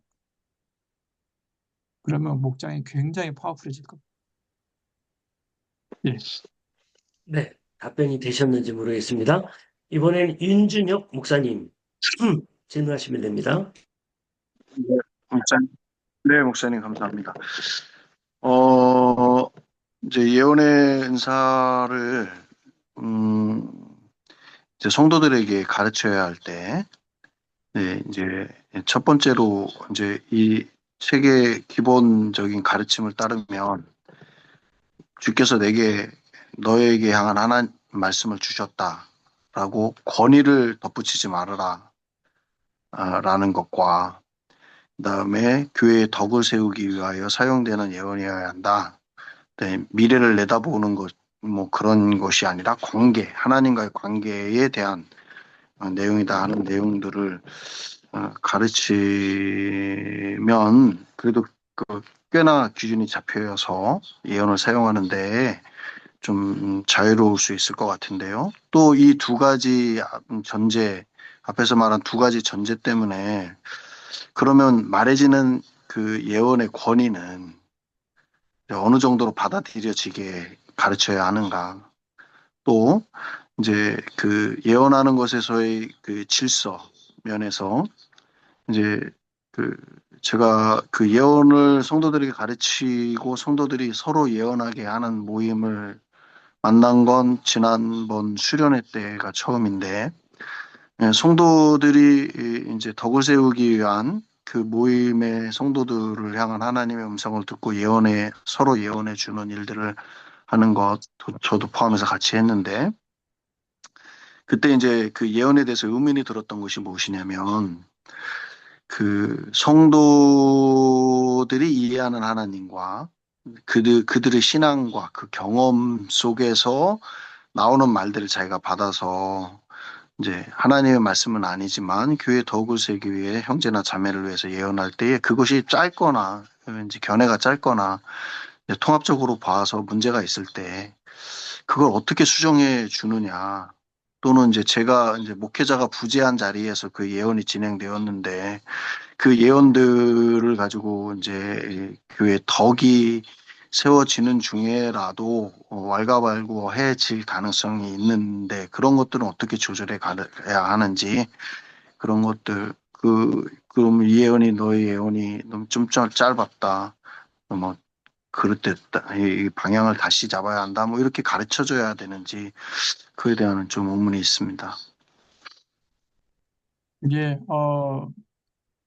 그러면 목장이 굉장히 파워풀해질 겁니다. 예. 네, 답변이 되셨는지 모르겠습니다. 이번엔 윤준혁 목사님 질문하시면 됩니다. 네, 목사님 감사합니다. 어, 이제 예언의 은사를 이제 성도들에게 가르쳐야 할 때, 네, 이제 첫 번째로 이제 이 책의 기본적인 가르침을 따르면 주께서 너에게 향한 하나님 말씀을 주셨다라고 권위를 덧붙이지 말아라 라는 것과 그다음에 교회의 덕을 세우기 위하여 사용되는 예언이어야 한다. 네, 미래를 내다보는 것, 뭐 그런 것이 아니라 하나님과의 관계에 대한 내용이다 하는 내용들을 가르치면 그래도 꽤나 기준이 잡혀서 예언을 사용하는데 좀 자유로울 수 있을 것 같은데요. 또 이 두 가지 앞에서 말한 두 가지 전제 때문에 그러면 말해지는 그 예언의 권위는 어느 정도로 받아들여지게 가르쳐야 하는가. 또 이제 그 예언하는 것에서의 그 질서 면에서 이제 제가 그 예언을 성도들에게 가르치고 성도들이 서로 예언하게 하는 모임을 만난 건 지난번 수련회 때가 처음인데 성도들이 이제 덕을 세우기 위한 그 모임의 성도들을 향한 하나님의 음성을 듣고 서로 예언해 주는 일들을 하는 것 저도 포함해서 같이 했는데 그때 이제 그 예언에 대해서 의문이 들었던 것이 무엇이냐면 그 성도들이 이해하는 하나님과 그들의 신앙과 그 경험 속에서 나오는 말들을 자기가 받아서 이제 하나님의 말씀은 아니지만 교회 덕을 세우기 위해 형제나 자매를 위해서 예언할 때에 그것이 짧거나 왠지 견해가 짧거나 이제 통합적으로 봐서 문제가 있을 때 그걸 어떻게 수정해 주느냐 또는 이제 제가 이제 목회자가 부재한 자리에서 그 예언이 진행되었는데 그 예언들을 가지고 이제 교회 덕이 세워지는 중에라도 왈가왈부해질 가능성이 있는데 그런 것들은 어떻게 조절해 가야 하는지 그런 것들 그럼 이 예언이 너의 예언이 너무 좀 짧았다 뭐 그럴 때 이 방향을 다시 잡아야 한다 뭐 이렇게 가르쳐 줘야 되는지 그에 대한 좀 의문이 있습니다. 이게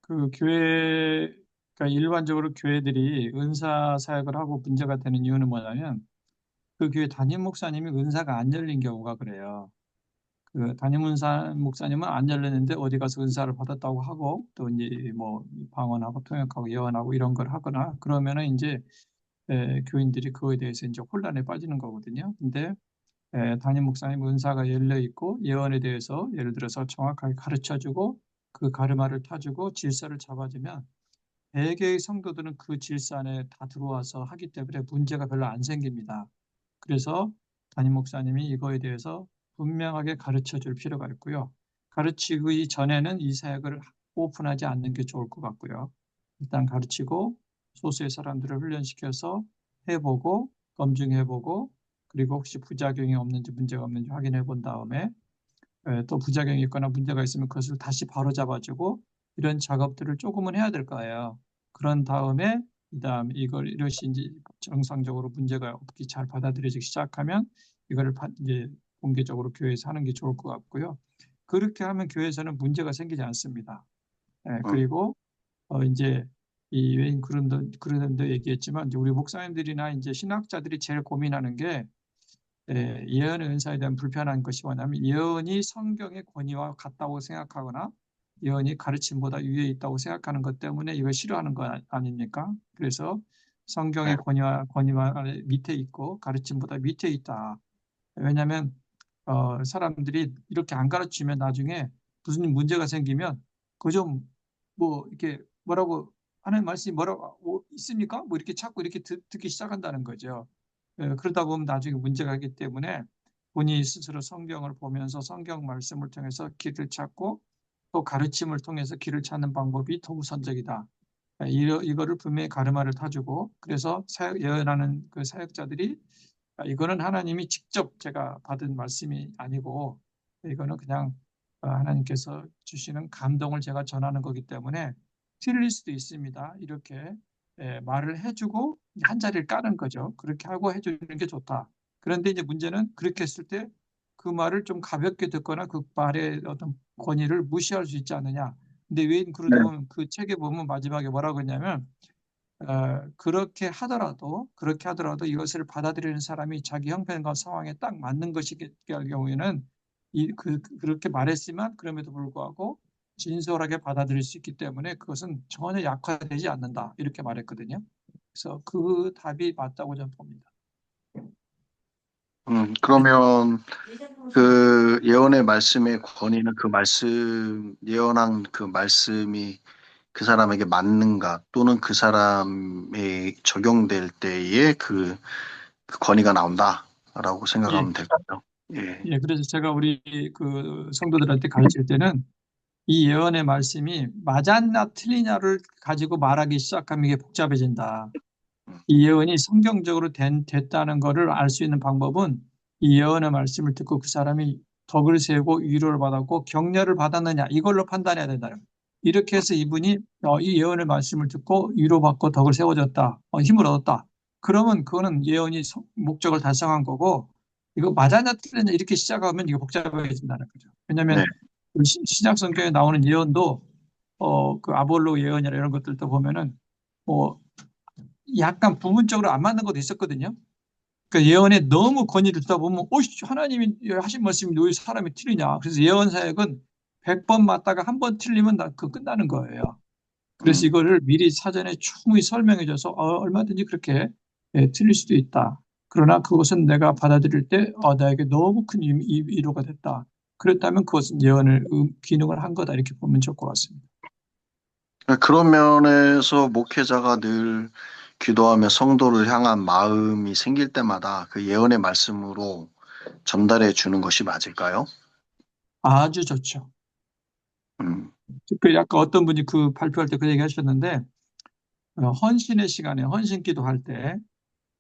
그 그러니까 일반적으로 교회들이 은사 사역을 하고 문제가 되는 이유는 뭐냐면 그 교회 담임 목사님이 은사가 안 열린 경우가 그래요. 그 담임 목사님은 안 열렸는데 어디 가서 은사를 받았다고 하고 또 이제 뭐 방언하고 통역하고 예언하고 이런 걸 하거나 그러면은 이제 교인들이 그거에 대해서 이제 혼란에 빠지는 거거든요. 근데 담임 목사님 은사가 열려 있고 예언에 대해서 예를 들어서 정확하게 가르쳐주고 그 가르마를 타주고 질서를 잡아주면 대개의 성도들은 그 질서 안에 다 들어와서 하기 때문에 문제가 별로 안 생깁니다. 그래서 담임 목사님이 이거에 대해서 분명하게 가르쳐 줄 필요가 있고요. 가르치기 전에는 이 사역을 오픈하지 않는 게 좋을 것 같고요. 일단 가르치고 소수의 사람들을 훈련시켜서 해보고 검증해보고 그리고 혹시 부작용이 없는지 문제가 없는지 확인해 본 다음에 또 부작용이 있거나 문제가 있으면 그것을 다시 바로잡아주고 이런 작업들을 조금은 해야 될 거예요. 그런 다음에 그다음 이걸 이것이 이제 정상적으로 문제가 없기 잘 받아들여지기 시작하면 이거를 이제 공개적으로 교회에서 하는 게 좋을 것 같고요. 그렇게 하면 교회에서는 문제가 생기지 않습니다. 그리고 이제 이 웨인 그런데 얘기했지만 이제 우리 목사님들이나 이제 신학자들이 제일 고민하는 게 예언의 은사에 대한 불편한 것이 뭐냐면 예언이 성경의 권위와 같다고 생각하거나 예언이 가르침보다 위에 있다고 생각하는 것 때문에 이걸 싫어하는 거 아닙니까? 그래서 성경의 권위와 밑에 있고 가르침보다 밑에 있다. 왜냐하면 사람들이 이렇게 안 가르치면 나중에 무슨 문제가 생기면 그 좀 뭐 이렇게 뭐라고 하는 말씀이 뭐라고 있습니까? 뭐 이렇게 자꾸 이렇게 듣기 시작한다는 거죠. 그러다 보면 나중에 문제가 있기 때문에 본인이 스스로 성경을 보면서 성경 말씀을 통해서 길을 찾고 또 가르침을 통해서 길을 찾는 방법이 더 우선적이다. 이거를 분명히 가르마를 타주고 그래서 예언하는 그 사역자들이 이거는 하나님이 직접 제가 받은 말씀이 아니고 이거는 그냥 하나님께서 주시는 감동을 제가 전하는 거기 때문에 틀릴 수도 있습니다. 이렇게 말을 해주고 한 자리를 까는 거죠. 그렇게 하고 해주는 게 좋다. 그런데 이제 문제는 그렇게 했을 때 그 말을 좀 가볍게 듣거나 그 말의 어떤 권위를 무시할 수 있지 않느냐. 근데 웨인 그루드는 그 책에 보면 마지막에 뭐라고 했냐면 그렇게 하더라도 이것을 받아들이는 사람이 자기 형편과 상황에 딱 맞는 것이기 경우에는 그렇게 말했지만 그럼에도 불구하고 진솔하게 받아들일 수 있기 때문에 그것은 전혀 약화되지 않는다 이렇게 말했거든요. 그래서 그 답이 맞다고 저는 봅니다. 그러면 그 예언의 말씀의 권위는 그 말씀 예언한 그 말씀이 그 사람에게 맞는가 또는 그 사람에 적용될 때에 그 권위가 나온다라고 생각하면 될까요? 예, 그래서 제가 우리 그 성도들한테 가르칠 때는 이 예언의 말씀이 맞았나 틀리냐를 가지고 말하기 시작하면 이게 복잡해진다. 이 예언이 성경적으로 됐다는 것을 알 수 있는 방법은 이 예언의 말씀을 듣고 그 사람이 덕을 세우고 위로를 받았고 격려를 받았느냐 이걸로 판단해야 된다. 이렇게 해서 이분이 이 예언의 말씀을 듣고 위로받고 덕을 세워졌다. 힘을 얻었다. 그러면 그거는 예언이 목적을 달성한 거고 이거 맞았냐 틀렸냐 이렇게 시작하면 이거 복잡해진다는 거죠. 왜냐하면 신약 성경에 나오는 예언도 그 아볼로 예언이나 이런 것들도 보면은 뭐 약간 부분적으로 안 맞는 것도 있었거든요. 그러니까 예언에 너무 권위를 듣다 보면 하나님이 하신 말씀이 왜 사람이 틀리냐. 그래서 예언 사역은 100번 맞다가 한 번 틀리면 그 끝나는 거예요. 그래서 이거를 미리 사전에 충분히 설명해줘서 얼마든지 그렇게 틀릴 수도 있다. 그러나 그것은 내가 받아들일 때 나에게 너무 큰 위로가 됐다. 그렇다면 그것은 예언을 기능을 한 거다 이렇게 보면 좋을 것 같습니다. 그런 면에서 목회자가 늘 기도하며 성도를 향한 마음이 생길 때마다 그 예언의 말씀으로 전달해 주는 것이 맞을까요? 아주 좋죠. 음, 그 아까 어떤 분이 그 발표할 때 그 얘기 하셨는데 헌신의 시간에 헌신 기도할 때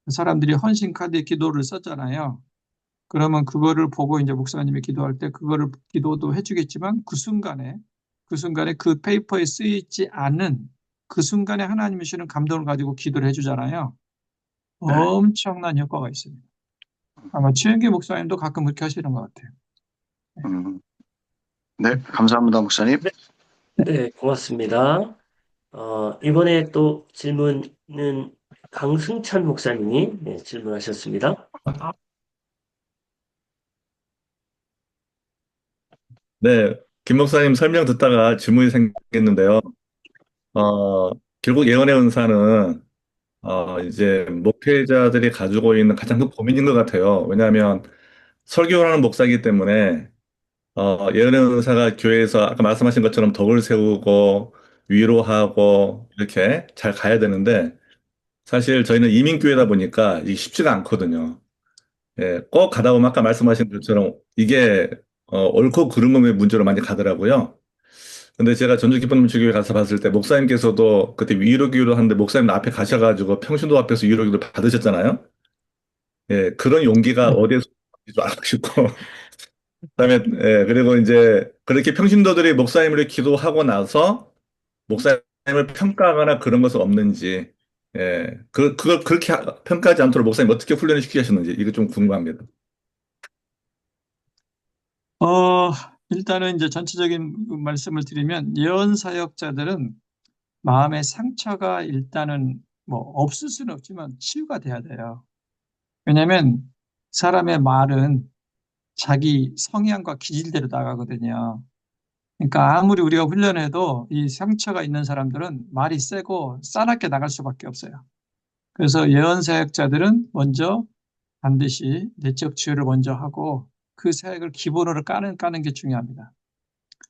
사람들이 헌신 카드에 기도를 썼잖아요. 그러면 그거를 보고 이제 목사님이 기도할 때 그거를 기도도 해주겠지만 그 순간에 그 페이퍼에 쓰이지 않은 그 순간에 하나님이 주는 감동을 가지고 기도를 해주잖아요. 엄청난 효과가 있습니다. 아마 최영기 목사님도 가끔 그렇게 하시는 것 같아요. 네, 감사합니다, 목사님. 네, 고맙습니다. 이번에 또 질문은 강승찬 목사님이 질문하셨습니다. 네, 김 목사님 설명 듣다가 질문이 생겼는데요. 결국 예언의 은사는 이제 목회자들이 가지고 있는 가장 큰 고민인 것 같아요. 왜냐하면 설교를 하는 목사이기 때문에 예언의 은사가 교회에서 아까 말씀하신 것처럼 덕을 세우고 위로하고 이렇게 잘 가야 되는데 사실 저희는 이민교회다 보니까 이게 쉽지가 않거든요. 예, 꼭 가다 보면 아까 말씀하신 것처럼 이게 옳고 그름의 문제로 많이 가더라고요. 근데 제가 전주 기쁨 주교회 가서 봤을 때 목사님께서도 그때 위로기도 하는데 목사님 앞에 가셔가지고 평신도 앞에서 위로기도 받으셨잖아요. 예, 그런 용기가 어디에서 온지도 알고 싶고 그다음에 예, 그리고 이제 그렇게 평신도들이 목사님을 기도하고 나서 목사님을 평가하거나 그런 것은 없는지 예, 그걸 그렇게 평가하지 않도록 목사님 어떻게 훈련을 시키셨는지 이거 좀 궁금합니다. 일단은 이제 전체적인 말씀을 드리면 예언 사역자들은 마음의 상처가 일단은 뭐 없을 수는 없지만 치유가 돼야 돼요. 왜냐하면 사람의 말은 자기 성향과 기질대로 나가거든요. 그러니까 아무리 우리가 훈련해도 이 상처가 있는 사람들은 말이 세고 싸납게 나갈 수밖에 없어요. 그래서 예언 사역자들은 먼저 반드시 내적 치유를 먼저 하고 그 사역을 기본으로 까는 게 중요합니다.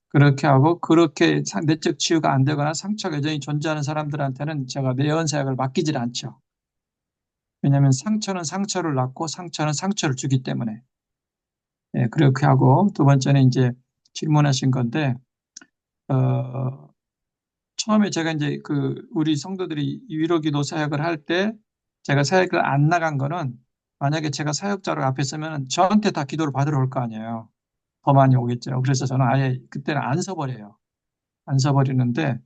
그렇게 하고 그렇게 내적 치유가 안 되거나 상처가 여전히 존재하는 사람들한테는 제가 예언 사역을 맡기질 않죠. 왜냐하면 상처는 상처를 낳고 상처는 상처를 주기 때문에. 예, 그렇게 하고 두 번째는 이제 질문하신 건데 처음에 제가 이제 우리 성도들이 위로기도 사역을 할 때 제가 사역을 안 나간 거는 만약에 제가 사역자로 앞에 서면 저한테 다 기도를 받으러 올 거 아니에요. 더 많이 오겠죠. 그래서 저는 아예 그때는 안 서버려요. 안 서버리는데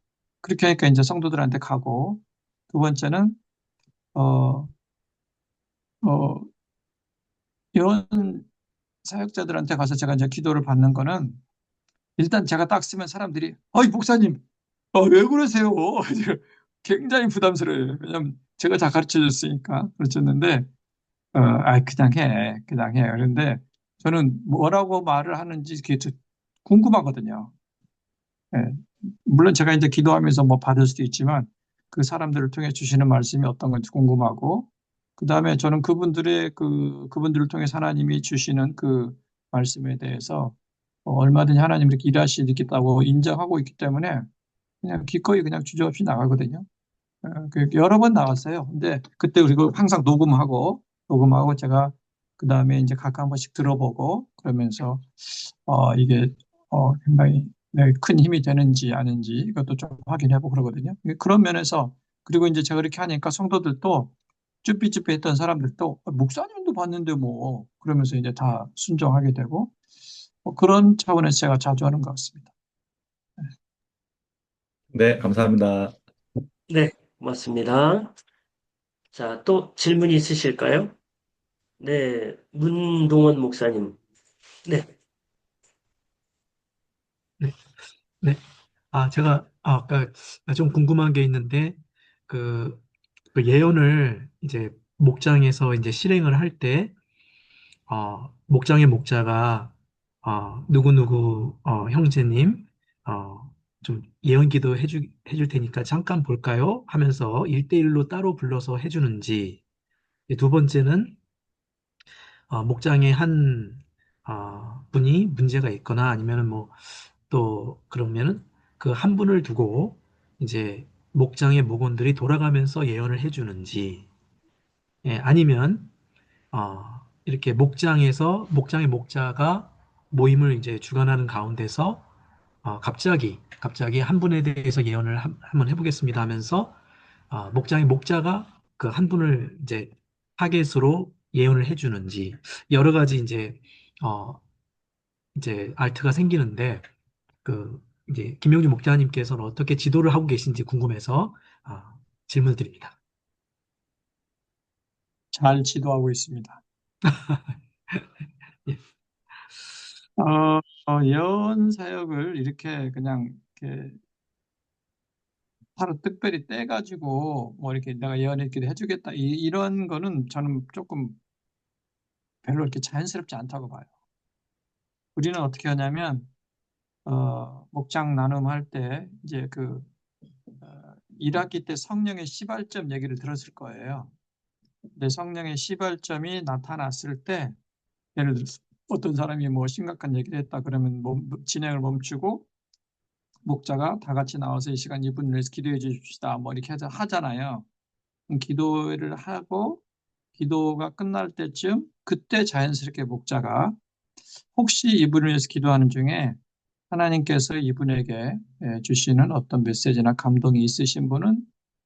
그렇게 하니까 이제 성도들한테 가고 두 번째는 어, 어, 이런 사역자들한테 가서 제가 이제 기도를 받는 거는 일단 제가 딱 쓰면 사람들이 어이 목사님 왜 그러세요? 굉장히 부담스러워요. 왜냐면 제가 다 가르쳐 줬으니까 가르쳤는데 그냥 해. 그런데 저는 뭐라고 말을 하는지 그게 좀 궁금하거든요. 예. 물론 제가 이제 기도하면서 뭐 받을 수도 있지만 그 사람들을 통해 주시는 말씀이 어떤 건지 궁금하고 그 다음에 저는 그분들을 통해 하나님이 주시는 그 말씀에 대해서 얼마든지 하나님 이렇게 일하시겠다고 인정하고 있기 때문에 그냥 기꺼이 그냥 주저없이 나가거든요. 여러 번 나갔어요. 근데 그때 그리고 항상 녹음하고 제가 그 다음에 이제 각 한 번씩 들어보고 그러면서 이게 굉장히 큰 힘이 되는지 아닌지 이것도 좀 확인해보고 그러거든요. 그런 면에서 그리고 이제 제가 그렇게 하니까 성도들도 쭈삣쭈삣 했던 사람들도 목사님도 봤는데 뭐 그러면서 이제 다 순종하게 되고 그런 차원에서 제가 자주 하는 것 같습니다. 네, 감사합니다. 네, 고맙습니다. 자, 또 질문이 있으실까요? 네, 문동원 목사님. 네. 네, 네. 제가 아까 좀 궁금한 게 있는데 그, 그 예언을 이제 목장에서 이제 실행을 할 때 목장의 목자가 누구누구 형제님 좀 예언기도 해줄 테니까 잠깐 볼까요? 하면서 1대1로 따로 불러서 해주는지, 두 번째는 목장의 한 분이 문제가 있거나 아니면은 뭐 또 그러면은 그 한 분을 두고 이제 목장의 목원들이 돌아가면서 예언을 해주는지, 예, 아니면 이렇게 목장의 목자가 모임을 이제 주관하는 가운데서 갑자기 한 분에 대해서 예언을 한번 해보겠습니다 하면서 목장의 목자가 그 한 분을 이제 타겟으로 예언을 해주는지, 여러 가지 어, 이제 알트가 생기는데, 그 이제 김명주 목자님께서는 어떻게 지도를 하고 계신지 궁금해서 질문을 드립니다. 잘 지도하고 있습니다. 예. 예언 사역을 이렇게 그냥 이렇게 하루 특별히 떼가지고 뭐 이렇게 내가 예언했기도 해주겠다 이런 거는 저는 조금 별로 이렇게 자연스럽지 않다고 봐요. 우리는 어떻게 하냐면 목장 나눔할 때 이제 그 1학기 때 성령의 시발점 얘기를 들었을 거예요. 근데 성령의 시발점이 나타났을 때 예를 들어서 어떤 사람이 뭐 심각한 얘기를 했다 그러면 진행을 멈추고 목자가 다 같이 나와서 이 시간 이분을 위해서 기도해 주십시다 뭐 이렇게 하잖아요. 기도를 하고 기도가 끝날 때쯤 그때 자연스럽게 목자가 혹시 이분을 위해서 기도하는 중에 하나님께서 이분에게 주시는 어떤 메시지나 감동이 있으신 분은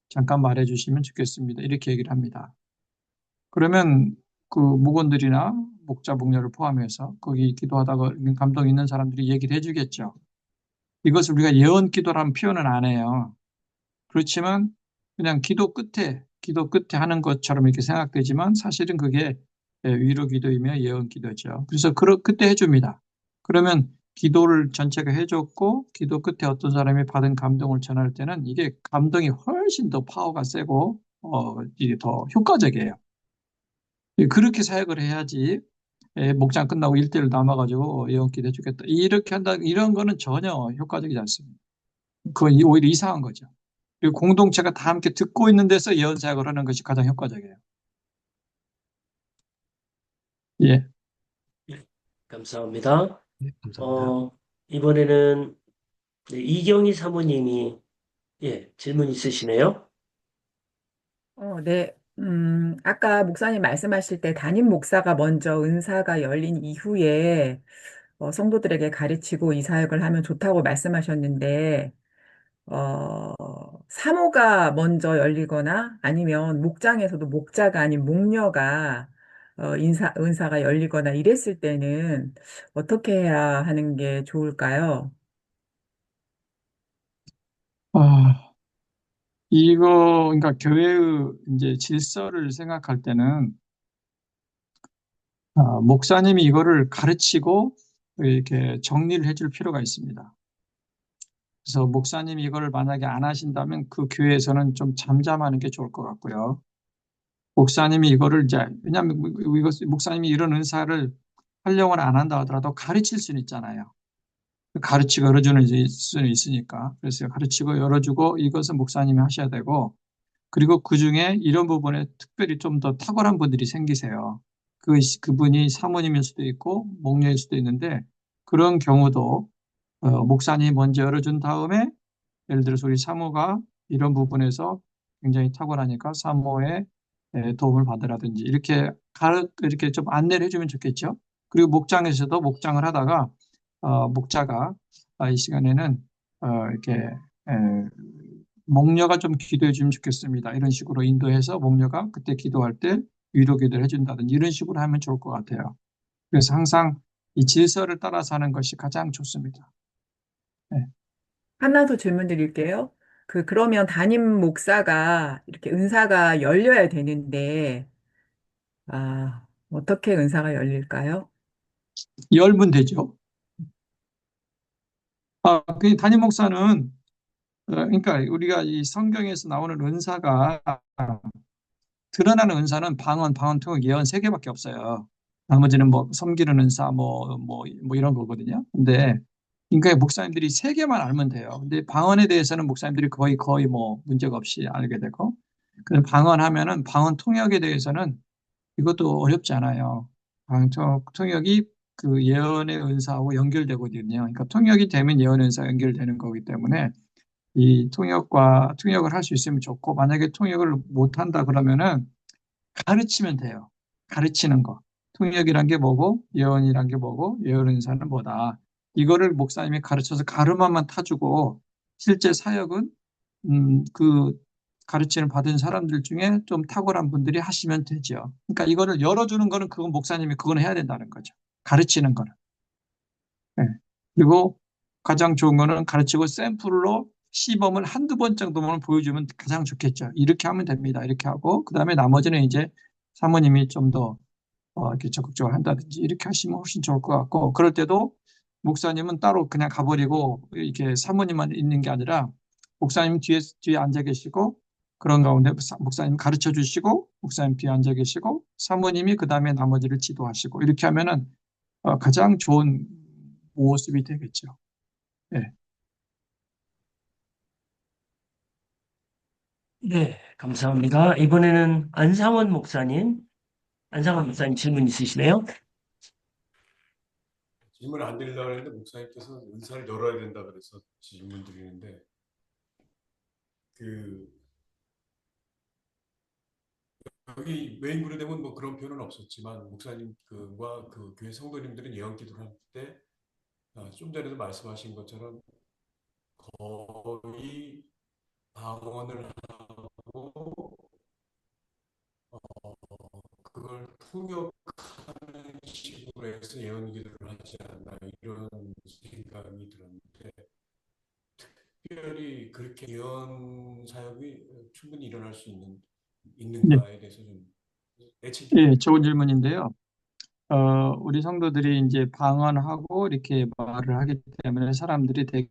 잠깐 말해 주시면 좋겠습니다. 이렇게 얘기를 합니다. 그러면 그 목원들이나 목자, 목녀를 포함해서 거기 기도하다가 감동 있는 사람들이 얘기를 해주겠죠. 이것을 우리가 예언 기도라는 표현은 안 해요. 그렇지만 그냥 기도 끝에 하는 것처럼 이렇게 생각되지만 사실은 그게 위로 기도이며 예언 기도죠. 그래서 그때 해줍니다. 그러면 기도를 전체가 해줬고 기도 끝에 어떤 사람이 받은 감동을 전할 때는 이게 감동이 훨씬 더 파워가 세고 이게 더 효과적이에요. 그렇게 사역을 해야지 목장 끝나고 1대1 남아가지고 예언기도 해주겠다. 이렇게 한다. 이런 거는 전혀 효과적이지 않습니다. 그건 오히려 이상한 거죠. 그리고 공동체가 다 함께 듣고 있는 데서 예언 사역을 하는 것이 가장 효과적이에요. 예. 감사합니다. 네, 감사합니다. 이번에는 네, 이경희 사모님이 질문 있으시네요. 네. 아까 목사님 말씀하실 때 담임 목사가 먼저 은사가 열린 이후에 성도들에게 가르치고 이 사역을 하면 좋다고 말씀하셨는데, 어, 사모가 먼저 열리거나 아니면 목장에서도 목자가 아닌 목녀가 은사가 열리거나 이랬을 때는 어떻게 해야 하는 게 좋을까요? 그러니까 교회의 이제 질서를 생각할 때는 목사님이 이거를 가르치고 이렇게 정리를 해줄 필요가 있습니다. 그래서 목사님이 이거를 만약에 안 하신다면 그 교회에서는 좀 잠잠하는 게 좋을 것 같고요. 목사님이 이거를 이제 왜냐하면 목사님이 이런 은사를 활용을 안 한다 하더라도 가르칠 수는 있잖아요. 가르치고 열어주는 수는 있으니까. 그래서 가르치고 열어주고 이것은 목사님이 하셔야 되고, 그리고 그 중에 이런 부분에 특별히 좀 더 탁월한 분들이 생기세요. 그분이 사모님일 수도 있고 목녀일 수도 있는데, 그런 경우도 목사님이 먼저 열어준 다음에 예를 들어서 우리 사모가 이런 부분에서 굉장히 탁월하니까 사모의 도움을 받으라든지 이렇게 좀 안내를 해주면 좋겠죠. 그리고 목장에서도 목장을 하다가 목자가 이 시간에는 이렇게 목녀가 좀 기도해 주면 좋겠습니다. 이런 식으로 인도해서 목녀가 그때 기도할 때 위로 기도를 해준다든지 이런 식으로 하면 좋을 것 같아요. 그래서 항상 이 질서를 따라서 하는 것이 가장 좋습니다. 네. 하나 더 질문 드릴게요. 그러면 담임 목사가 이렇게 은사가 열려야 되는데, 어떻게 은사가 열릴까요? 열면 되죠. 그 담임 목사는 그러니까 우리가 이 성경에서 나오는 은사가 드러나는 은사는 방언, 통역, 예언 세 개밖에 없어요. 나머지는 뭐 섬기는 은사, 뭐 이런 거거든요. 근데 그러니까 목사님들이 세 개만 알면 돼요. 근데 방언에 대해서는 목사님들이 거의 뭐 문제가 없이 알게 되고, 그 방언하면은 방언 통역에 대해서는 이것도 어렵지 않아요. 통역이 그 예언의 은사하고 연결되거든요. 그러니까 통역이 되면 예언의 은사가 연결되는 거기 때문에 이 통역을 할 수 있으면 좋고, 만약에 통역을 못 한다 그러면은 가르치면 돼요. 가르치는 거. 통역이란 게 뭐고, 예언이란 게 뭐고, 예언의 은사는 뭐다. 이거를 목사님이 가르쳐서 가르마만 타주고, 실제 사역은 그 가르침을 받은 사람들 중에 좀 탁월한 분들이 하시면 되죠. 그러니까 이거를 열어주는 거는 그건 목사님이 그건 해야 된다는 거죠. 가르치는 거는. 네. 그리고 가장 좋은 거는 가르치고 샘플로 시범을 한두 번 정도만 보여주면 가장 좋겠죠. 이렇게 하면 됩니다. 이렇게 하고, 그 다음에 나머지는 이제 사모님이 좀 더 이렇게 적극적으로 한다든지 이렇게 하시면 훨씬 좋을 것 같고, 그럴 때도 목사님은 따로 그냥 가버리고 이렇게 사모님만 있는 게 아니라 목사님 뒤에 앉아 계시고, 그런 가운데 목사님 가르쳐 주시고, 목사님 뒤에 앉아 계시고, 사모님이 그 다음에 나머지를 지도하시고, 이렇게 하면은 가장 좋은 모습이 되겠죠. 네. 네, 감사합니다. 이번에는 안상원 목사님 질문 있으시네요? 질문 안 드리려고 했는데 목사님께서 은사를 열어야 된다 그래서 질문 드리는데, 그 여기 외인부로 되면 뭐 그런 표현은 없었지만 목사님 그와 그 교회 성도님들은 예언 기도를 할 때 좀 전에도 말씀하신 것처럼 거의 방언을 하고 그걸 통역하는 식으로 해서 예언 기도를 하지 않나 이런 생각이 들었는데, 특별히 그렇게 예언 사역이 충분히 일어날 수 네. 있는가에 대해서 좀 애칭 예, 좋은 질문인데요. 우리 성도들이 이제 방언하고 이렇게 말을 하기 때문에 사람들이 되게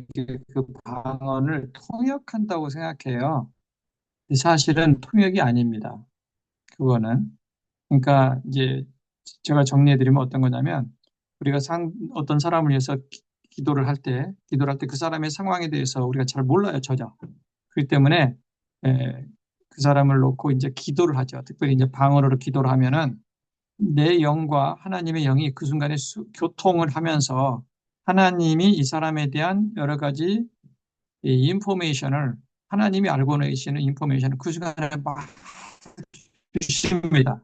그 방언을 통역한다고 생각해요. 사실은 통역이 아닙니다. 그거는. 그러니까 이제 제가 정리해드리면 어떤 거냐면, 우리가 어떤 사람을 위해서 기도를 할 때 그 사람의 상황에 대해서 우리가 잘 몰라요, 전혀. 그렇기 때문에 그 사람을 놓고 이제 기도를 하죠. 특별히 이제 방언으로 기도를 하면은 내 영과 하나님의 영이 그 순간에 교통을 하면서 하나님이 이 사람에 대한 여러 가지 이 인포메이션을, 하나님이 알고 계시는 인포메이션을 그 순간에 막 주십니다.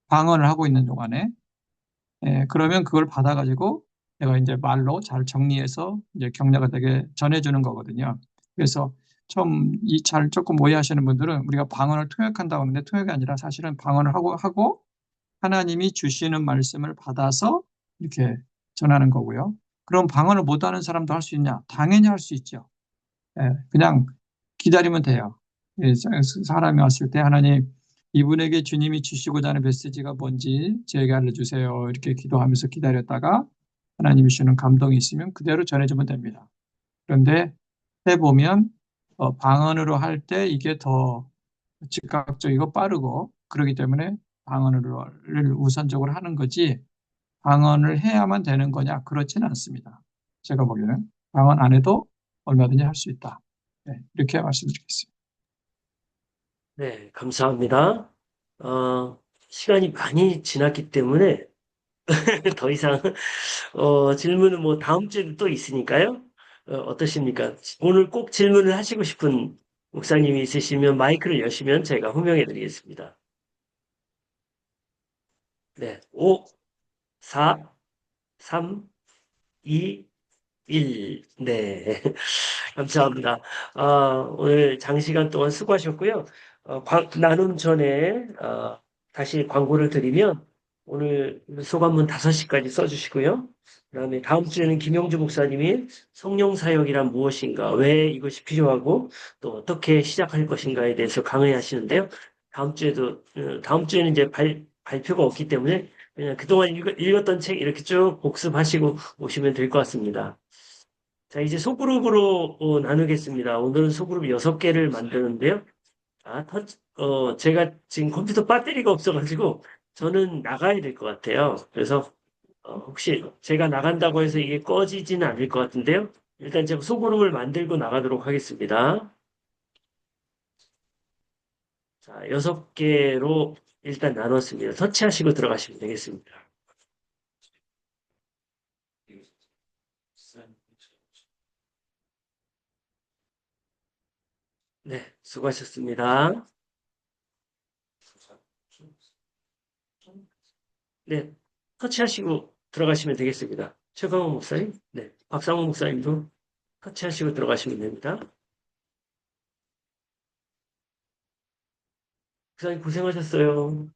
방언을 하고 있는 동안에. 그러면 그걸 받아가지고 내가 이제 말로 잘 정리해서 이제 격려가 되게 전해주는 거거든요. 그래서 조금 오해하시는 분들은 우리가 방언을 통역한다고 하는데, 통역이 아니라 사실은 방언을 하고 하나님이 주시는 말씀을 받아서 이렇게 전하는 거고요. 그럼 방언을 못하는 사람도 할 수 있냐? 당연히 할 수 있죠. 그냥 기다리면 돼요. 사람이 왔을 때 하나님, 이분에게 주님이 주시고자 하는 메시지가 뭔지 저에게 알려주세요. 이렇게 기도하면서 기다렸다가 하나님이 주는 감동이 있으면 그대로 전해주면 됩니다. 그런데 해보면 방언으로 할 때 이게 더 즉각적이고 빠르고, 그렇기 때문에 방언을 우선적으로 하는 거지, 방언을 해야만 되는 거냐? 그렇지는 않습니다. 제가 보기에는 방언 안 해도 얼마든지 할 수 있다. 네, 이렇게 말씀드리겠습니다. 네, 감사합니다. 시간이 많이 지났기 때문에 더 이상 질문은 뭐 다음 주에도 또 있으니까요. 어떠십니까? 오늘 꼭 질문을 하시고 싶은 목사님이 있으시면 마이크를 여시면 제가 호명해 드리겠습니다. 네, 5, 4, 3, 2, 1. 네, 감사합니다. 오늘 장시간 동안 수고하셨고요. 나눔 전에 다시 광고를 드리면 오늘 소감문 5시까지 써주시고요. 그다음에 다음 주에는 김용주 목사님이 성령 사역이란 무엇인가, 왜 이것이 필요하고 또 어떻게 시작할 것인가에 대해서 강의하시는데요. 다음 주에는 이제 발표가 없기 때문에 그냥 그동안 읽었던 책 이렇게 쭉 복습하시고 오시면 될 것 같습니다. 자, 이제 소그룹으로 나누겠습니다. 오늘은 소그룹 6개를 만드는데요. 제가 지금 컴퓨터 배터리가 없어가지고 저는 나가야 될 것 같아요. 그래서 혹시 제가 나간다고 해서 이게 꺼지지는 않을 것 같은데요. 일단 제가 소그룹을 만들고 나가도록 하겠습니다. 자, 6개로 일단 나눴습니다. 터치하시고 들어가시면 되겠습니다. 네, 수고하셨습니다. 네, 터치하시고 들어가시면 되겠습니다. 최강원 목사님, 네, 박상훈 목사님도 터치하시고 들어가시면 됩니다. 목사님 고생하셨어요.